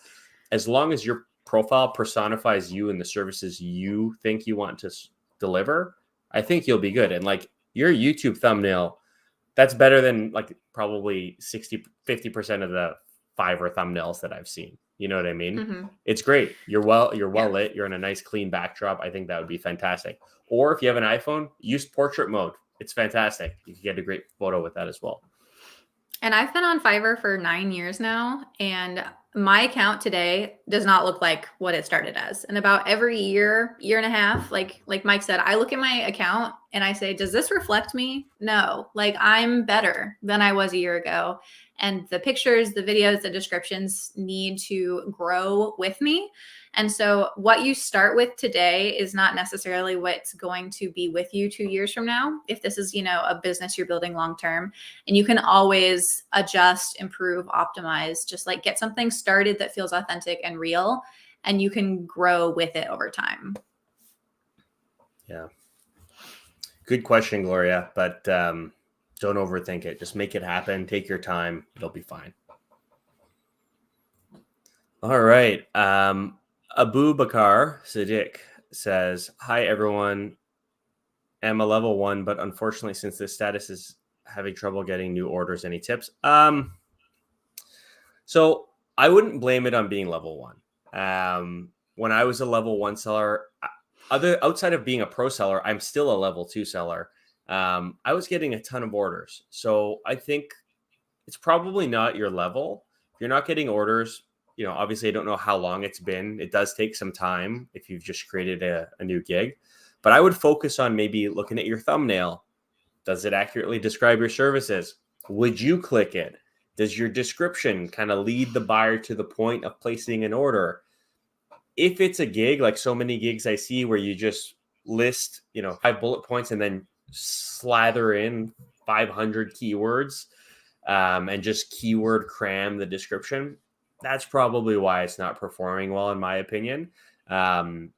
as long as your profile personifies you and the services you think you want to deliver, I think you'll be good. And like your YouTube thumbnail, that's better than like probably 50% of the Fiverr thumbnails that I've seen. You know what I mean? Mm-hmm. It's great. You're well lit. You're in a nice clean backdrop. I think that would be fantastic. Or if you have an iPhone, use portrait mode. It's fantastic. You can get a great photo with that as well. And I've been on Fiverr for 9 years now, and my account today does not look like what it started as. And about every year and a half, like Mike said, I look at my account and I say, does this reflect me? No, like I'm better than I was a year ago. And the pictures, the videos, the descriptions need to grow with me. And so what you start with today is not necessarily what's going to be with you 2 years from now. If this is, a business you're building long-term, and you can always adjust, improve, optimize, just like get something started that feels authentic and real, and you can grow with it over time. Yeah. Good question, Gloria, but don't overthink it. Just make it happen. Take your time. It'll be fine. All right. Abu Bakar Sadiq says, hi, everyone. I'm a level 1, but unfortunately, since this status is having trouble getting new orders, any tips? So I wouldn't blame it on being level 1. When I was a level 1 seller, outside of being a pro seller, I'm still a level 2 seller. I was getting a ton of orders. So I think it's probably not your level. If you're not getting orders, obviously I don't know how long it's been. It does take some time if you've just created a new gig, but I would focus on maybe looking at your thumbnail. Does it accurately describe your services? Would you click it? Does your description kind of lead the buyer to the point of placing an order? If it's a gig, like so many gigs I see where you just list, 5 bullet points and then slather in 500 keywords and just keyword cram the description, that's probably why it's not performing well, in my opinion. And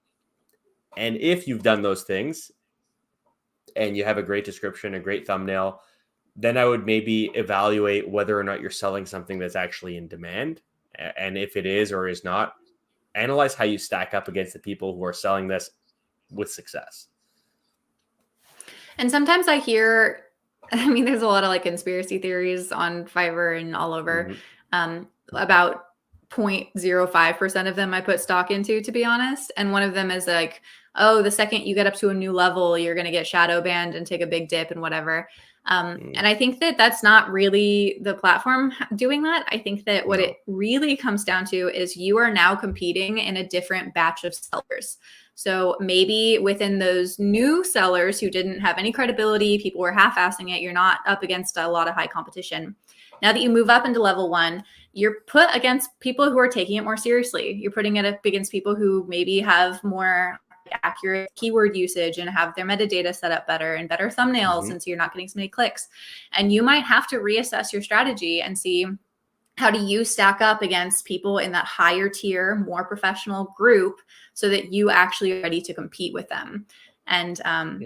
if you've done those things and you have a great description, a great thumbnail, then I would maybe evaluate whether or not you're selling something that's actually in demand. And if it is or is not, analyze how you stack up against the people who are selling this with success. And sometimes I hear, there's a lot of like conspiracy theories on Fiverr and all over, about 0.05% of them I put stock into, to be honest. And one of them is like, oh, the second you get up to a new level, you're going to get shadow banned and take a big dip and whatever. And I think that that's not really the platform doing that. I think that what it really comes down to is you are now competing in a different batch of sellers. So maybe within those new sellers who didn't have any credibility, people were half-assing it, you're not up against a lot of high competition. Now that you move up into level 1, you're put against people who are taking it more seriously. You're putting it up against people who maybe have more accurate keyword usage and have their metadata set up better and better thumbnails, since you're not getting so many clicks. And you might have to reassess your strategy and see, how do you stack up against people in that higher tier, more professional group, so that you actually are ready to compete with them? And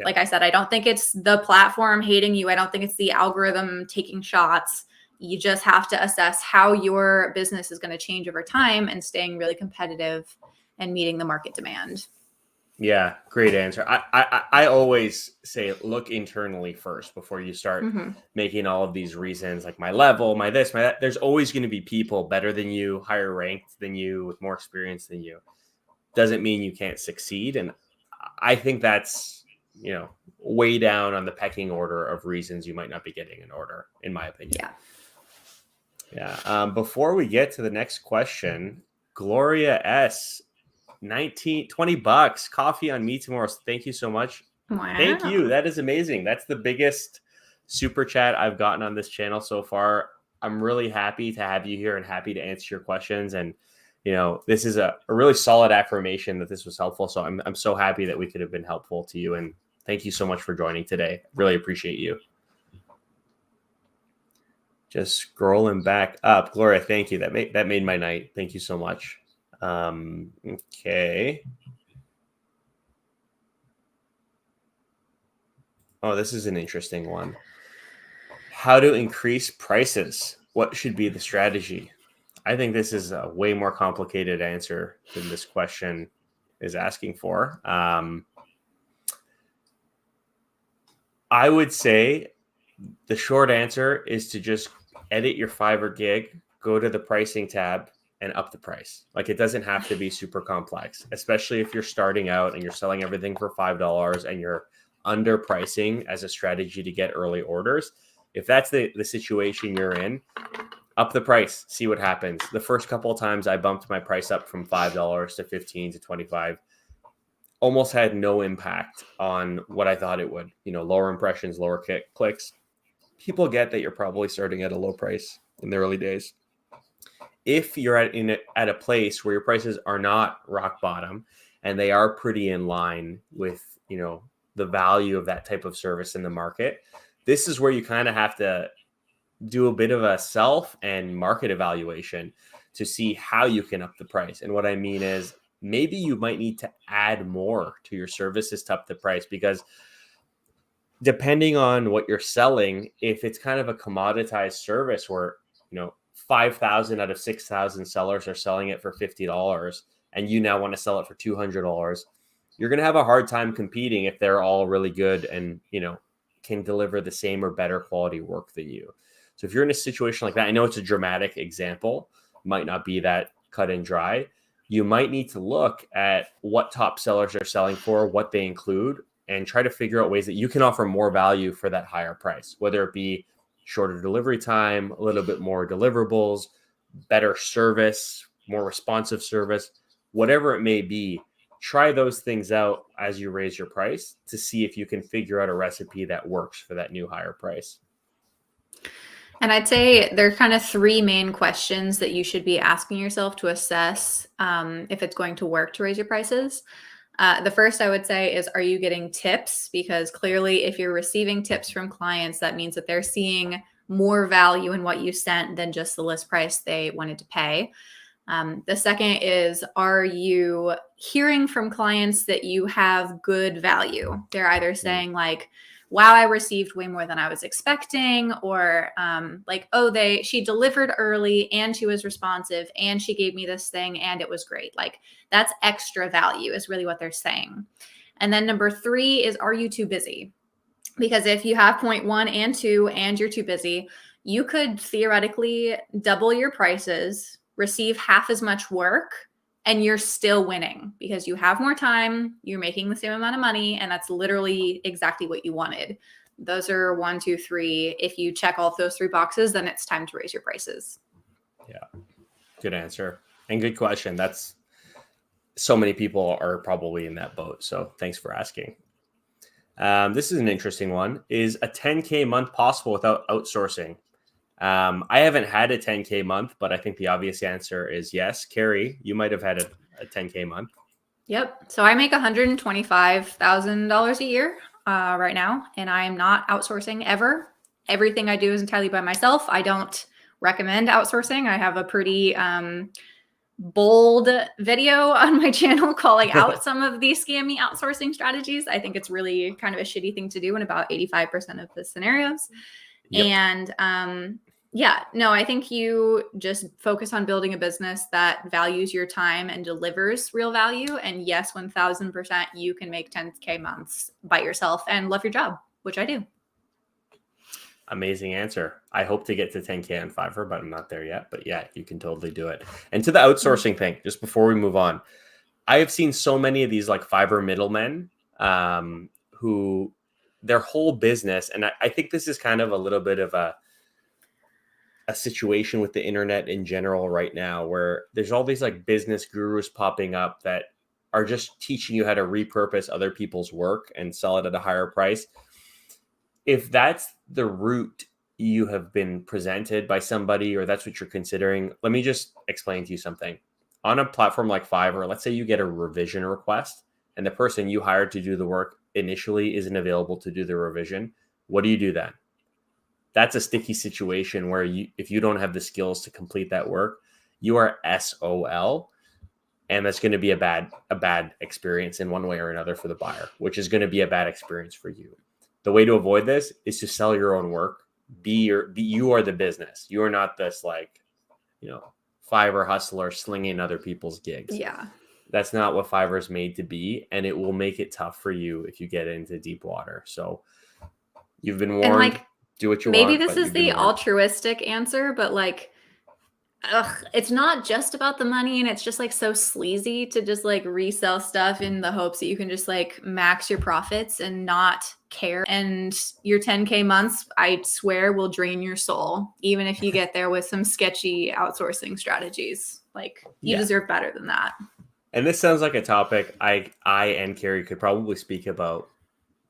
like I said, I don't think it's the platform hating you. I don't think it's the algorithm taking shots. You just have to assess how your business is going to change over time and staying really competitive and meeting the market demand. Yeah, great answer. I always say look internally first before you start making all of these reasons, like my level, my this, my that. There's always going to be people better than you, higher ranked than you, with more experience than you. Doesn't mean you can't succeed. And I think that's, way down on the pecking order of reasons you might not be getting an order, in my opinion. Yeah. Before we get to the next question, Gloria S., $20 coffee on me tomorrow. Thank you so much. Wow. Thank you. That is amazing. That's the biggest super chat I've gotten on this channel so far. I'm really happy to have you here and happy to answer your questions. And, this is a really solid affirmation that this was helpful. So I'm so happy that we could have been helpful to you. And thank you so much for joining today. Really appreciate you. Just scrolling back up. Gloria, thank you. That made my night. Thank you so much. Okay. Oh, this is an interesting one. How to increase prices? What should be the strategy? I think this is a way more complicated answer than this question is asking for. I would say the short answer is to just edit your Fiverr gig, go to the pricing tab, and up the price. Like, it doesn't have to be super complex, especially if you're starting out and you're selling everything for $5 and you're underpricing as a strategy to get early orders. If that's the situation you're in, up the price, see what happens. The first couple of times I bumped my price up from $5 to 15 to 25, almost had no impact on what I thought it would. Lower impressions, lower clicks. People get that you're probably starting at a low price in the early days. If you're at a place where your prices are not rock bottom and they are pretty in line with, the value of that type of service in the market, this is where you kind of have to do a bit of a self and market evaluation to see how you can up the price. And what I mean is, maybe you might need to add more to your services to up the price, because depending on what you're selling, if it's kind of a commoditized service where, 5,000 out of 6,000 sellers are selling it for $50 and you now want to sell it for $200, you're going to have a hard time competing if they're all really good and, can deliver the same or better quality work than you. So if you're in a situation like that, I know it's a dramatic example, might not be that cut and dry. You might need to look at what top sellers are selling for, what they include, and try to figure out ways that you can offer more value for that higher price, whether it be shorter delivery time, a little bit more deliverables, better service, more responsive service, whatever it may be. Try those things out as you raise your price to see if you can figure out a recipe that works for that new higher price. And I'd say there are kind of three main questions that you should be asking yourself to assess if it's going to work to raise your prices. The first I would say is, are you getting tips? Because clearly if you're receiving tips from clients, that means that they're seeing more value in what you sent than just the list price they wanted to pay. The second is, are you hearing from clients that you have good value? They're either saying like, wow, I received way more than I was expecting, or she delivered early and she was responsive and she gave me this thing and it was great. Like, that's extra value is really what they're saying. And then number three is, are you too busy? Because if you have point 1 and 2 and you're too busy, you could theoretically double your prices, receive half as much work, and you're still winning because you have more time, you're making the same amount of money, and that's literally exactly what you wanted. Those are 1, 2, 3. If you check all of those 3 boxes, then it's time to raise your prices. Yeah, good answer and good question. That's so many people are probably in that boat. So thanks for asking. This is an interesting one. Is a 10K month possible without outsourcing? I haven't had a 10K month, but I think the obvious answer is yes. Carrie, you might have had a 10K month. Yep. So I make $125,000 a year right now, and I'm not outsourcing ever. Everything I do is entirely by myself. I don't recommend outsourcing. I have a pretty bold video on my channel calling out some of these scammy outsourcing strategies. I think it's really kind of a shitty thing to do in about 85% of the scenarios. Yep. And I think you just focus on building a business that values your time and delivers real value. And yes, 1000% you can make 10K months by yourself and love your job, which I do. Amazing answer. I hope to get to 10K on Fiverr, but I'm not there yet. But yeah, you can totally do it. And to the outsourcing thing, just before we move on, I have seen so many of these like Fiverr middlemen who their whole business, and I think this is kind of a little bit of a situation with the internet in general right now, where there's all these like business gurus popping up that are just teaching you how to repurpose other people's work and sell it at a higher price. If that's the route you have been presented by somebody, or that's what you're considering, let me just explain to you something. On a platform like Fiverr, let's say you get a revision request and the person you hired to do the work initially isn't available to do the revision. What do you do then? that's a sticky situation where if you don't have the skills to complete that work, you are SOL. And that's going to be a bad experience in one way or another for the buyer, which is going to be a bad experience for you. The way to avoid this is to sell your own work. You are the business. You are not this like, Fiverr hustler slinging other people's gigs. Yeah. That's not what Fiverr is made to be. And it will make it tough for you if you get into deep water. So you've been warned, and like, do what you maybe want. Maybe this is the altruistic answer, but like, it's not just about the money, and it's just like so sleazy to just like resell stuff in the hopes that you can just like max your profits and not care. And your 10K months, I swear, will drain your soul, even if you get there with some sketchy outsourcing strategies. Like, you deserve better than that. And this sounds like a topic I and Carrie could probably speak about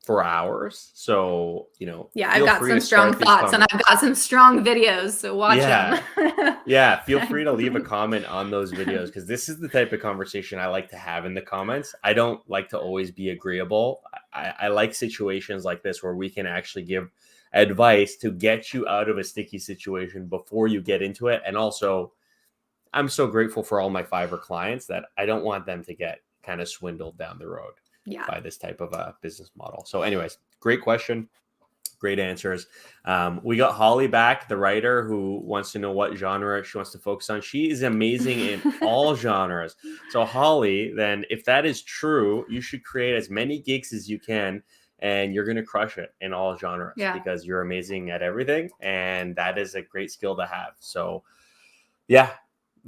for hours. So, I've got some strong thoughts and I've got some strong videos. So watch them. Yeah. Feel free to leave a comment on those videos, because this is the type of conversation I like to have in the comments. I don't like to always be agreeable. I like situations like this where we can actually give advice to get you out of a sticky situation before you get into it. And also, I'm so grateful for all my Fiverr clients that I don't want them to get kind of swindled down the road by this type of a business model. So anyways, great question. Great answers. We got Holly back, the writer, who wants to know what genre she wants to focus on. She is amazing in all genres. So Holly, then if that is true, you should create as many gigs as you can, and you're going to crush it in all genres because you're amazing at everything. And that is a great skill to have. So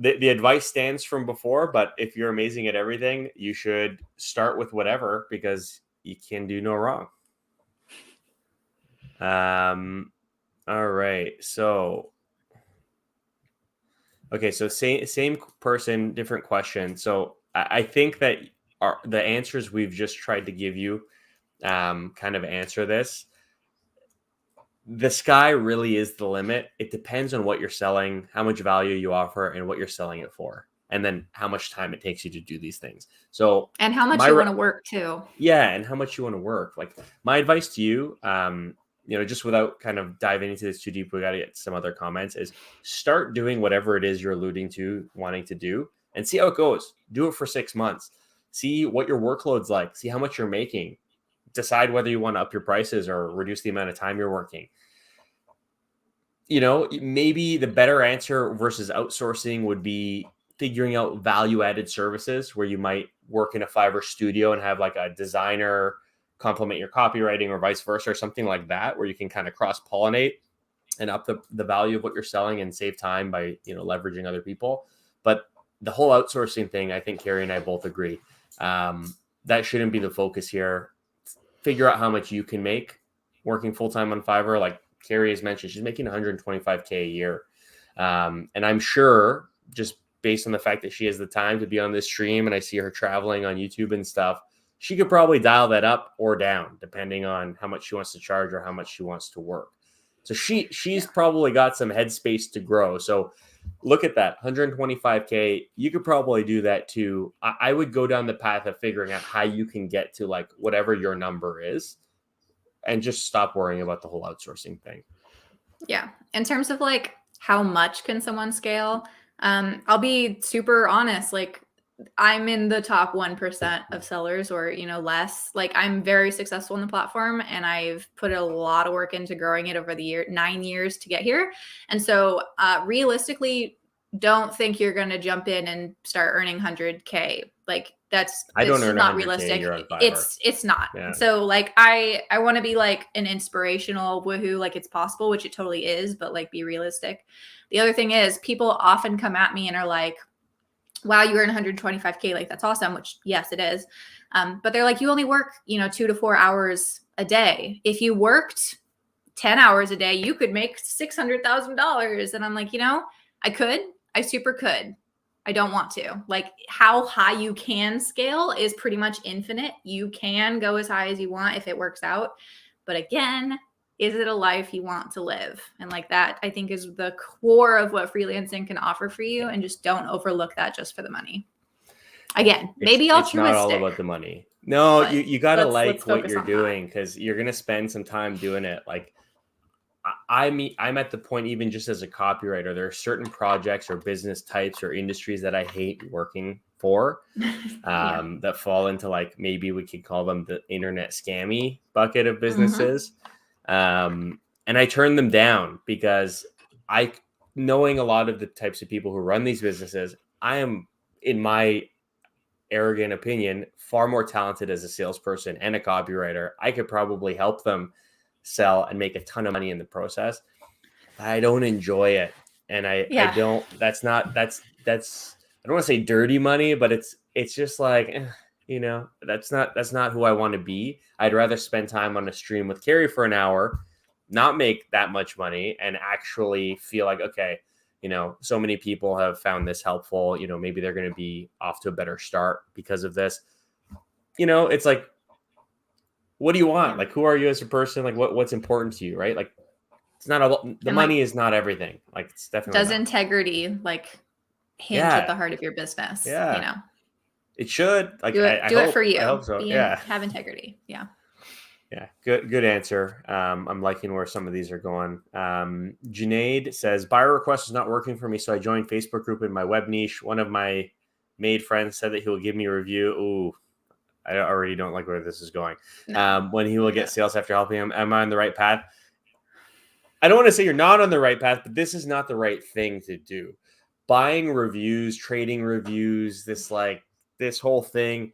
the advice stands from before, but if you're amazing at everything, you should start with whatever, because you can do no wrong. All right. So, okay. So same person, different question. So I think that the answers we've just tried to give you, kind of answer this. The sky really is the limit. It depends on what you're selling, how much value you offer, and what you're selling it for, and then how much time it takes you to do these things. So, and how much you want to work too. Yeah, and how much you want to work. Like, my advice to you, just without kind of diving into this too deep, we got to get some other comments, is start doing whatever it is you're alluding to wanting to do, and see how it goes. Do it for 6 months. See what your workload's like. See how much you're making. Decide whether you want to up your prices or reduce the amount of time you're working. Maybe the better answer versus outsourcing would be figuring out value-added services, where you might work in a Fiverr studio and have like a designer complement your copywriting, or vice versa, or something like that, where you can kind of cross-pollinate and up the value of what you're selling and save time by, leveraging other people. But the whole outsourcing thing, I think Carrie and I both agree, that shouldn't be the focus here. Figure out how much you can make working full-time on Fiverr. Like Carrie has mentioned, she's making $125K a year. And I'm sure, just based on the fact that she has the time to be on this stream, and I see her traveling on YouTube and stuff, she could probably dial that up or down depending on how much she wants to charge or how much she wants to work. So she's probably got some headspace to grow. So look at that, 125K. You could probably do that too. I would go down the path of figuring out how you can get to like whatever your number is, and just stop worrying about the whole outsourcing thing. Yeah. In terms of like how much can someone scale, I'll be super honest. Like, I'm in the top 1% of sellers, or, less. Like, I'm very successful in the platform, and I've put a lot of work into growing it over the 9 years to get here. And so realistically, don't think you're going to jump in and start earning 100K. Like, I don't earn not realistic. It's not. Yeah. So like, I want to be like an inspirational woohoo, like it's possible, which it totally is, but like, be realistic. The other thing is, people often come at me and are like, wow, you earn 125K. Like, that's awesome, which yes, it is. But they're like, you only work, 2 to 4 hours a day. If you worked 10 hours a day, you could make $600,000. And I'm like, I super could. I don't want to. Like, how high you can scale is pretty much infinite. You can go as high as you want if it works out. But again, is it a life you want to live? And like, that, I think, is the core of what freelancing can offer for you. And just don't overlook that just for the money. Again, maybe altruistic. It's not all about the money. No, you got to like what you're doing, because you're going to spend some time doing it. Like, I'm at the point, even just as a copywriter, there are certain projects or business types or industries that I hate working for, that fall into, like, maybe we could call them the internet scammy bucket of businesses. And I turn them down because knowing a lot of the types of people who run these businesses, I am, in my arrogant opinion, far more talented as a salesperson and a copywriter. I could probably help them sell and make a ton of money in the process. I don't enjoy it. And I don't, that's I don't want to say dirty money, but it's just like, that's not who I want to be. I'd rather spend time on a stream with Carrie for an hour, not make that much money, and actually feel like, okay, so many people have found this helpful. Maybe they're going to be off to a better start because of this. It's like, what do you want? Like, who are you as a person? Like, what's important to you, right? Like, it's not the money is not everything. Like, it's definitely does not. Integrity like hinge at the heart of your business? Yeah. It should. Like, do it for you. I hope so. Have integrity. Yeah. Yeah. Good answer. I'm liking where some of these are going. Junaid says, buyer request is not working for me, so I joined Facebook group in my web niche. One of my made friends said that he will give me a review. Ooh, I already don't like where this is going. When he will get sales after helping him. Am I on the right path? I don't want to say you're not on the right path, but this is not the right thing to do. Buying reviews, trading reviews, this whole thing,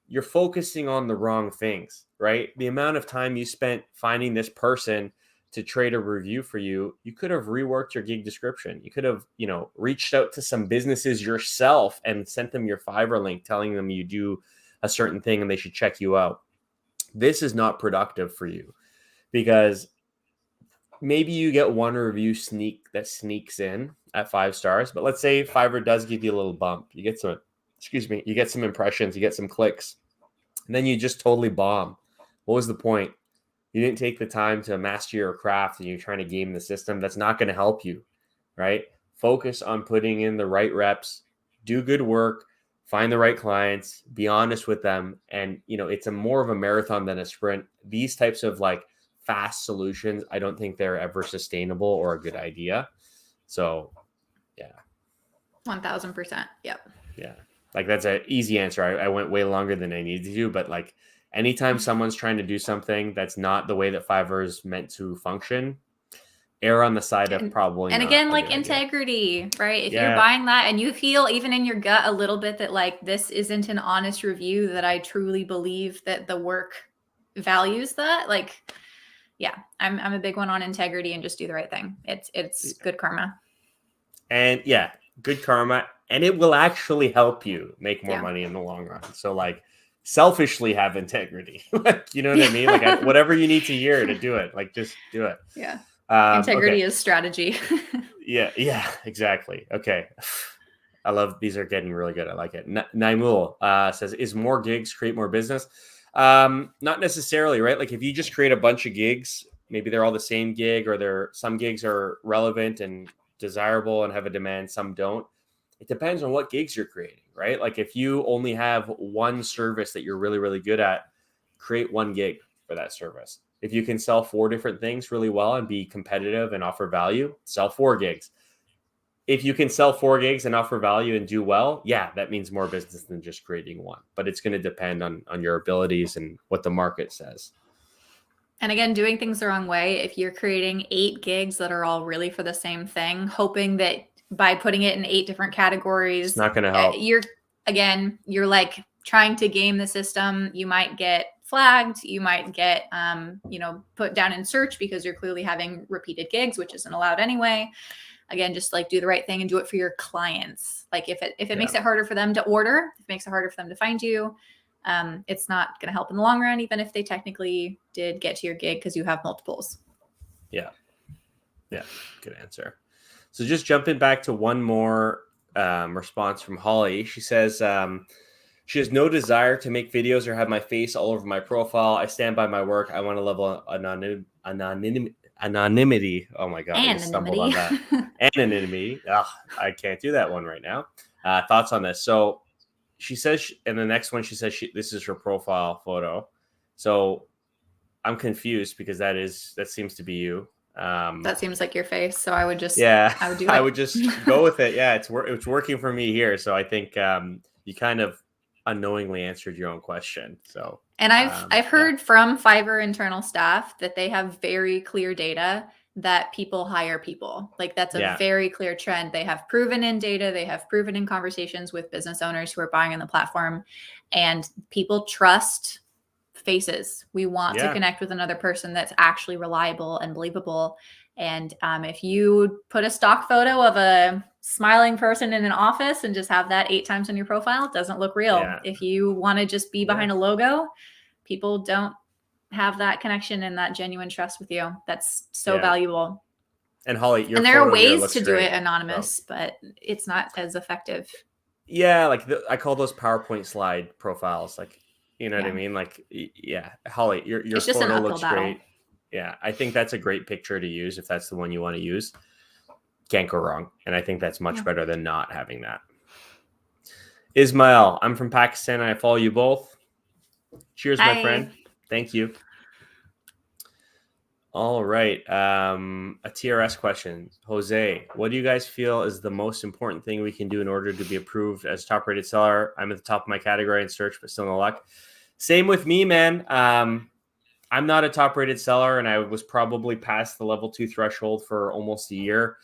you're focusing on the wrong things, right? The amount of time you spent finding this person to trade a review for you, you could have reworked your gig description. You could have, reached out to some businesses yourself and sent them your Fiverr link telling them you do a certain thing and they should check you out. This is not productive for you, because maybe you get one review that sneaks in at 5 stars, but let's say Fiverr does give you a little bump. You get some impressions, you get some clicks, and then you just totally bomb. What was the point? You didn't take the time to master your craft and you're trying to game the system. That's not going to help you, right? Focus on putting in the right reps, do good work, find the right clients, be honest with them. And, it's more of a marathon than a sprint. These types of fast solutions, I don't think they're ever sustainable or a good idea. So, yeah. 1000%. Yep. Yeah. That's an easy answer. I went way longer than I needed to, but anytime someone's trying to do something that's not the way that Fiverr is meant to function, err on the side of probably. And again, integrity, right? If you're buying that and you feel even in your gut a little bit that this isn't an honest review, that I truly believe that the work values that, I'm a big one on integrity and just do the right thing. It's good karma. And good karma. And it will actually help you make more money in the long run. So selfishly have integrity. You know what I mean? Whatever you need to hear to do it, just do it. Yeah. Integrity is strategy. Yeah, exactly. Okay. I love, these are getting really good. I like it. Naimul says, is more gigs create more business? Not necessarily, right? If you just create a bunch of gigs, maybe they're all the same gig, or some gigs are relevant and desirable and have a demand, some don't. It depends on what gigs you're creating, right? If you only have one service that you're really, really good at, create one gig for that service. If you can sell 4 different things really well and be competitive and offer value, sell 4 gigs. If you can sell 4 gigs and offer value and do well, that means more business than just creating one. But it's going to depend on your abilities and what the market says. And again, doing things the wrong way, if you're creating 8 gigs that are all really for the same thing, hoping that by putting it in 8 different categories, it's not going to help. You're trying to game the system. You might get flagged. You might get, put down in search because you're clearly having repeated gigs, which isn't allowed anyway. Again, just do the right thing and do it for your clients. If it makes it harder for them to order, if it makes it harder for them to find you, it's not going to help in the long run, even if they technically did get to your gig because you have multiples. Yeah. Good answer. So just jumping back to one more response from Holly. She says, she has no desire to make videos or have my face all over my profile. I stand by my work. I want to level anonymity. Oh my God. I stumbled on that. Anonymity. I can't do that one right now. Thoughts on this? So she says, and the next one, she says, this is her profile photo. So I'm confused because that seems to be you. That seems like your face. So I would do I it. would just go with it. Yeah, it's working for me here. So I think you kind of unknowingly answered your own question. So, and I've heard from Fiverr internal staff that they have very clear data that people hire people. Like that's a very clear trend. They have proven in data, they have proven in conversations with business owners who are buying on the platform, and people trust faces. We want to connect with another person that's actually reliable and believable. And if you put a stock photo of a smiling person in an office and just have that 8 times on your profile, it doesn't look real. Yeah. If you want to just be behind a logo, people don't have that connection and that genuine trust with you. That's so valuable. And Holly, and there are ways to do it anonymous, but it's not as effective. Yeah, like I call those PowerPoint slide profiles. Like, you know what I mean? Like, yeah, Holly, your photo looks great. Yeah, I think that's a great picture to use if that's the one you want to use. Can't go wrong. And I think that's much better than not having that. Ismail, I'm from Pakistan. I follow you both. Cheers, my friend. Thank you. All right. A TRS question. Jose, what do you guys feel is the most important thing we can do in order to be approved as top-rated seller? I'm at the top of my category in search, but still no luck. Same with me, man. I'm not a top-rated seller, and I was probably past the level 2 threshold for almost a year.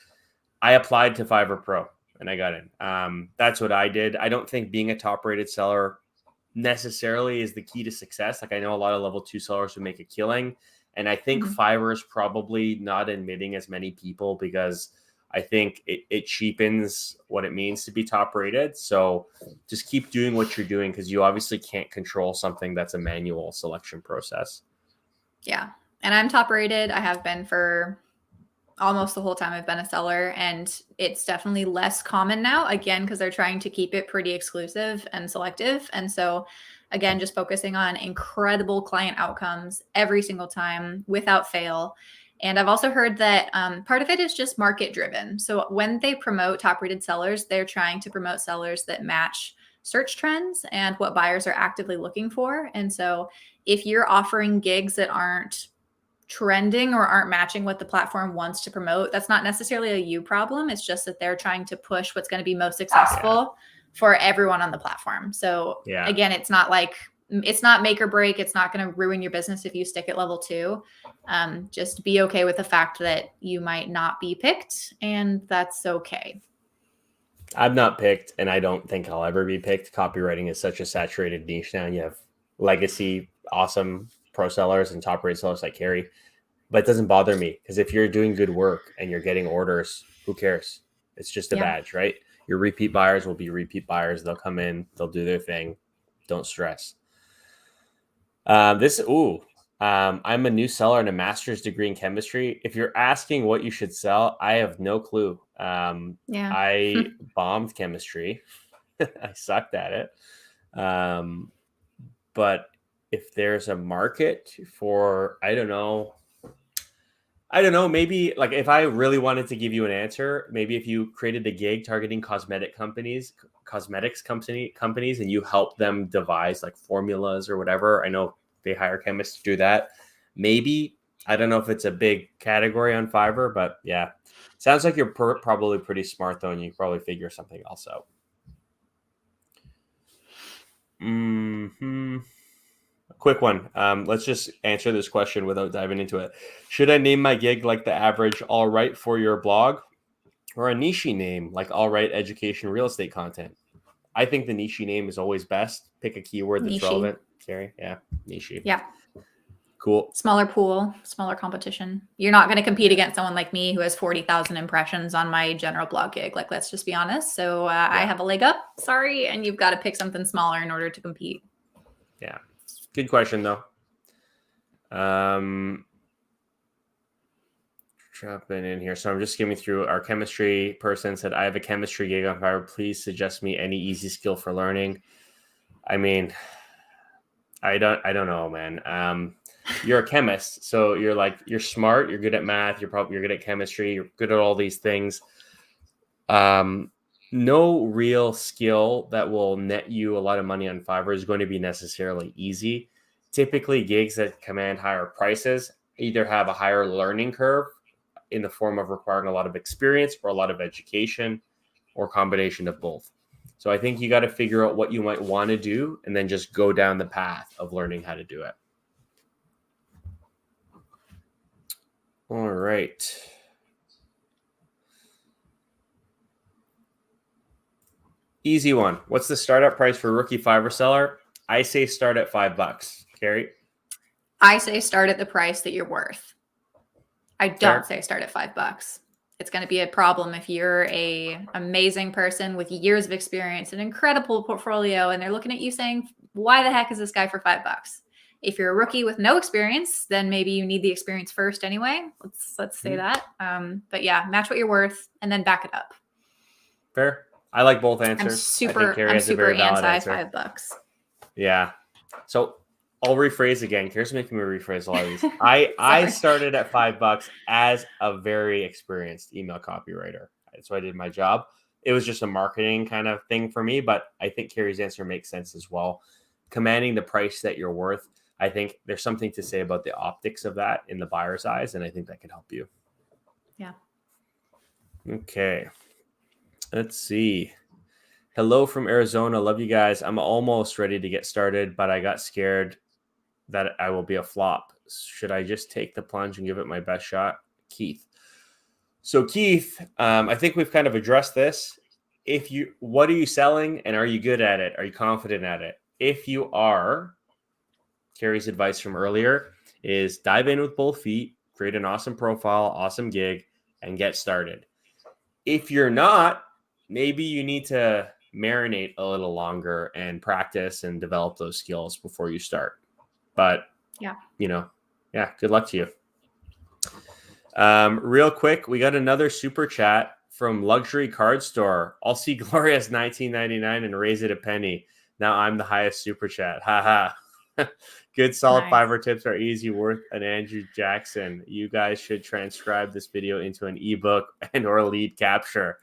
I applied to Fiverr Pro, and I got in. That's what I did. I don't think being a top-rated seller necessarily is the key to success. Like, I know a lot of level 2 sellers who make a killing, and I think Fiverr is probably not admitting as many people because I think it cheapens what it means to be top-rated. So just keep doing what you're doing because you obviously can't control something that's a manual selection process. Yeah. And I'm top rated. I have been for almost the whole time I've been a seller, and it's definitely less common now, again, because they're trying to keep it pretty exclusive and selective. And so again, just focusing on incredible client outcomes every single time without fail. And I've also heard that part of it is just market driven. So when they promote top rated sellers, they're trying to promote sellers that match search trends and what buyers are actively looking for. And so if you're offering gigs that aren't trending or aren't matching what the platform wants to promote, that's not necessarily a you problem. It's just that they're trying to push what's going to be most successful for everyone on the platform. So again, it's not make or break. It's not going to ruin your business if you stick at level 2. Just be okay with the fact that you might not be picked, and that's okay. I'm not picked, and I don't think I'll ever be picked. Copywriting is such a saturated niche now. You have legacy, awesome pro sellers and top rated sellers like Carrie, but it doesn't bother me because if you're doing good work and you're getting orders, who cares? It's just a badge, right? Your repeat buyers will be repeat buyers. They'll come in, they'll do their thing. Don't stress. I'm a new seller and a master's degree in chemistry. If you're asking what you should sell, I have no clue. I bombed chemistry. I sucked at it. But if there's a market for, I don't know, maybe like if I really wanted to give you an answer, maybe if you created a gig targeting cosmetics companies, and you help them devise like formulas or whatever. I know they hire chemists to do that. Maybe, I don't know if it's a big category on Fiverr, but yeah, sounds like you're probably pretty smart though, and you probably figure something else out. A quick one. Let's just answer this question without diving into it. Should I name my gig like the average all right for your blog, or a niche name like all right education real estate content? I think the niche name is always best. Pick a keyword that's relevant. Carrie, niche. Yeah. Cool. Smaller pool, smaller competition. You're not going to compete against someone like me who has 40,000 impressions on my general blog gig. Like, let's just be honest. So I have a leg up. Sorry. And you've got to pick something smaller in order to compete. Yeah. Good question, though. Jumping in here. So I'm just skimming through. Our chemistry person said, I have a chemistry gig on Fiverr. Please suggest me any easy skill for learning. I mean, I don't know, man. You're a chemist, so you're smart, you're good at math, you're good at chemistry, you're good at all these things. No real skill that will net you a lot of money on Fiverr is going to be necessarily easy. Typically, gigs that command higher prices either have a higher learning curve in the form of requiring a lot of experience or a lot of education or combination of both. So I think you got to figure out what you might want to do and then just go down the path of learning how to do it. All right. Easy one. What's the startup price for a rookie Fiverr seller? I say start at $5. Carrie? I say start at the price that you're worth. I don't say start at $5. It's going to be a problem if you're a amazing person with years of experience, an incredible portfolio, and they're looking at you saying, why the heck is this guy for $5? If you're a rookie with no experience, then maybe you need the experience first anyway. Let's say that. But yeah, match what you're worth and then back it up. Fair. I like both answers. I'm super anti $5. Yeah. So I'll rephrase again. Carrie's making me rephrase a lot of these. I started at $5 as a very experienced email copywriter. So I did my job. It was just a marketing kind of thing for me, but I think Carrie's answer makes sense as well. Commanding the price that you're worth. I think there's something to say about the optics of that in the buyer's eyes, and I think that can help you. Yeah. Okay. Let's see. Hello from Arizona. Love you guys. I'm almost ready to get started, but I got scared that I will be a flop. Should I just take the plunge and give it my best shot? Keith. So Keith, I think we've kind of addressed this. What are you selling and are you good at it? Are you confident at it? If you are, Carrie's advice from earlier is dive in with both feet, create an awesome profile, awesome gig, and get started. If you're not, maybe you need to marinate a little longer and practice and develop those skills before you start. But, good luck to you. Real quick, we got another super chat from Luxury Card Store. I'll see Gloria's $19.99 and raise it a penny. Now I'm the highest super chat. Haha. Good solid Nice. Fiverr tips are easy, worth an Andrew Jackson. You guys should transcribe this video into an ebook and or lead capture.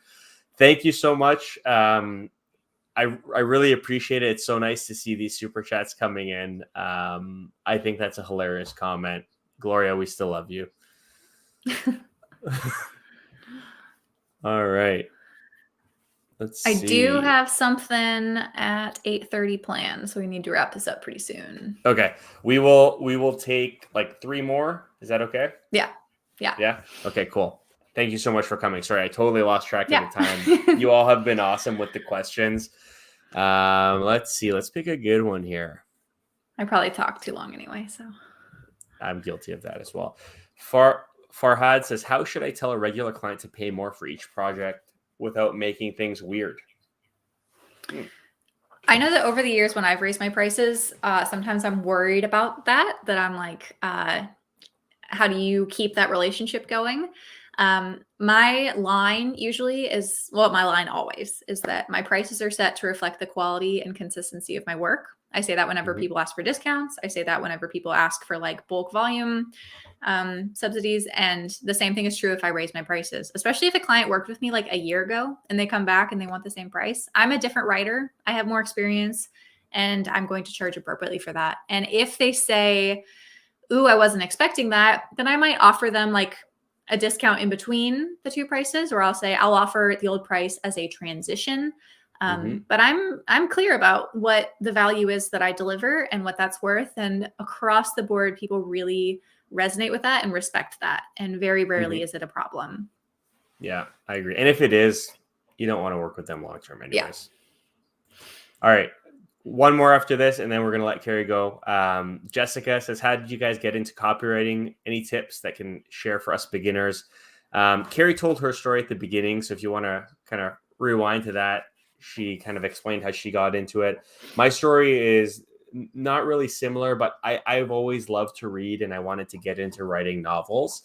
Thank you so much. I really appreciate it. It's so nice to see these super chats coming in. I think that's a hilarious comment. Gloria, we still love you. All right. Let's see. I do have something at 8:30 planned, so we need to wrap this up pretty soon. Okay. We will take like 3 more. Is that okay? Yeah. Yeah. Okay, cool. Thank you so much for coming. Sorry, I totally lost track of the time. You all have been awesome with the questions. Let's see. Let's pick a good one here. I probably talked too long anyway, so. I'm guilty of that as well. Farhad says, how should I tell a regular client to pay more for each project without making things weird? I know that over the years when I've raised my prices, sometimes I'm worried about that I'm like, how do you keep that relationship going? My line usually is, my line always is that my prices are set to reflect the quality and consistency of my work. I say that whenever people ask for discounts. I say that whenever people ask for like bulk volume subsidies. And the same thing is true if I raise my prices, especially if a client worked with me like a year ago and they come back and they want the same price. I'm a different writer. I have more experience and I'm going to charge appropriately for that. And if they say, ooh, I wasn't expecting that, then I might offer them like a discount in between the 2 prices, or I'll say I'll offer the old price as a transition. But I'm clear about what the value is that I deliver and what that's worth. And across the board, people really resonate with that and respect that. And very rarely is it a problem. Yeah, I agree. And if it is, you don't want to work with them long-term anyways. Yeah. All right. One more after this, and then we're going to let Carrie go. Jessica says, how did you guys get into copywriting? Any tips that can share for us beginners? Carrie told her story at the beginning. So if you want to kind of rewind to that, she kind of explained how she got into it. My story is not really similar, but I've always loved to read and I wanted to get into writing novels.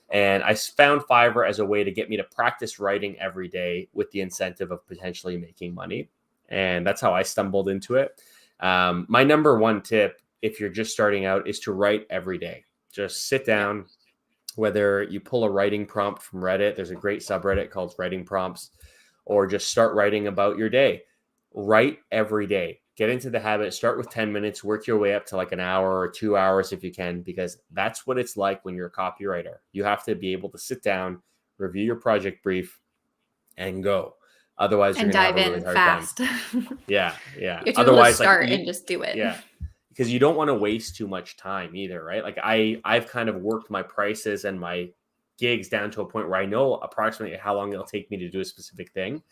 And I found Fiverr as a way to get me to practice writing every day with the incentive of potentially making money. And that's how I stumbled into it. My number one tip, if you're just starting out, is to write every day. Just sit down, whether you pull a writing prompt from Reddit, there's a great subreddit called Writing Prompts, or just start writing about your day. Write every day. get into the habit, start with 10 minutes, work your way up to like an hour or 2 hours if you can, because that's what it's like when you're a copywriter. You have to be able to sit down, review your project brief, and go. Otherwise, you're And going to have dive a really in hard fast. time. Yeah. You have to be able to Otherwise, start and just do it. Yeah. Because you don't want to waste too much time either, right? Like I've kind of worked my prices and my gigs down to a point where I know approximately how long it'll take me to do a specific thing.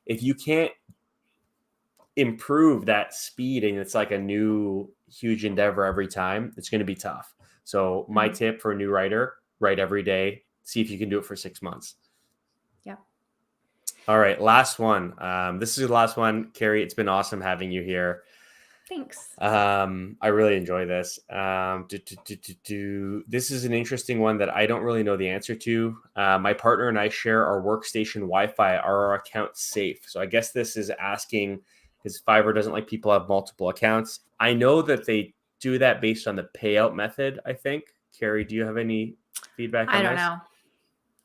If you can't improve that speed and it's like a new huge endeavor every time, it's going to be tough. So my tip for a new writer, write every day, see if you can do it for 6 months. Yeah. All right, last one. This is the last one. Carrie, it's been awesome having you here. Thanks. I really enjoy this. This is an interesting one that I don't really know the answer to. My partner and I share our workstation Wi-Fi. Are our accounts safe? So I guess this is asking, because Fiverr doesn't like people have multiple accounts. I know that they do that based on the payout method, I think. Carrie, do you have any feedback on this? I don't know.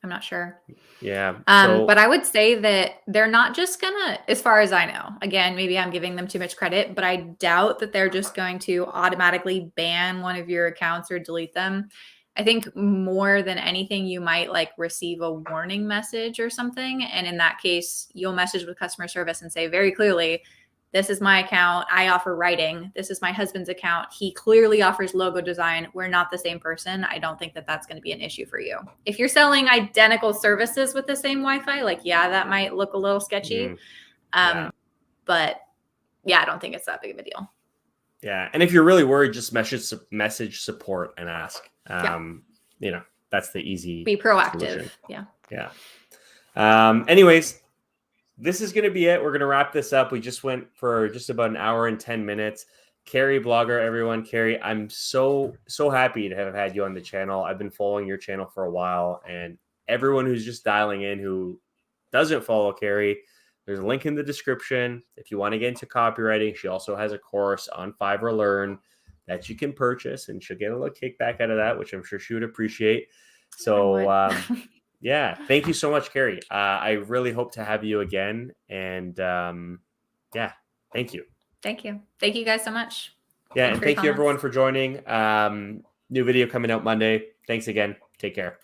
I'm not sure. Yeah. But I would say that they're not just gonna, as far as I know, again, maybe I'm giving them too much credit, but I doubt that they're just going to automatically ban one of your accounts or delete them. I think more than anything, you might like receive a warning message or something. And in that case, you'll message with customer service and say very clearly, this is my account. I offer writing. This is my husband's account. He clearly offers logo design. We're not the same person. I don't think that that's going to be an issue for you. If you're selling identical services with the same Wi-Fi, like, yeah, that might look a little sketchy. But yeah, I don't think it's that big of a deal. Yeah. And if you're really worried, just message support and ask. You know, that's the easy. Be proactive. Solution. Yeah. Anyways, this is going to be it. We're going to wrap this up. We just went for just about an hour and 10 minutes. CarrieBlogger, everyone. Carrie, I'm so happy to have had you on the channel. I've been following your channel for a while, and everyone who's just dialing in who doesn't follow Carrie, there's a link in the description. If you want to get into copywriting, she also has a course on Fiverr Learn that you can purchase, and she'll get a little kickback out of that, which I'm sure she would appreciate. So, yeah, thank you so much, Carrie. I really hope to have you again. And yeah, thank you. Thank you. Thank you guys so much. Yeah, and thank you everyone for joining. New video coming out Monday. Thanks again. Take care.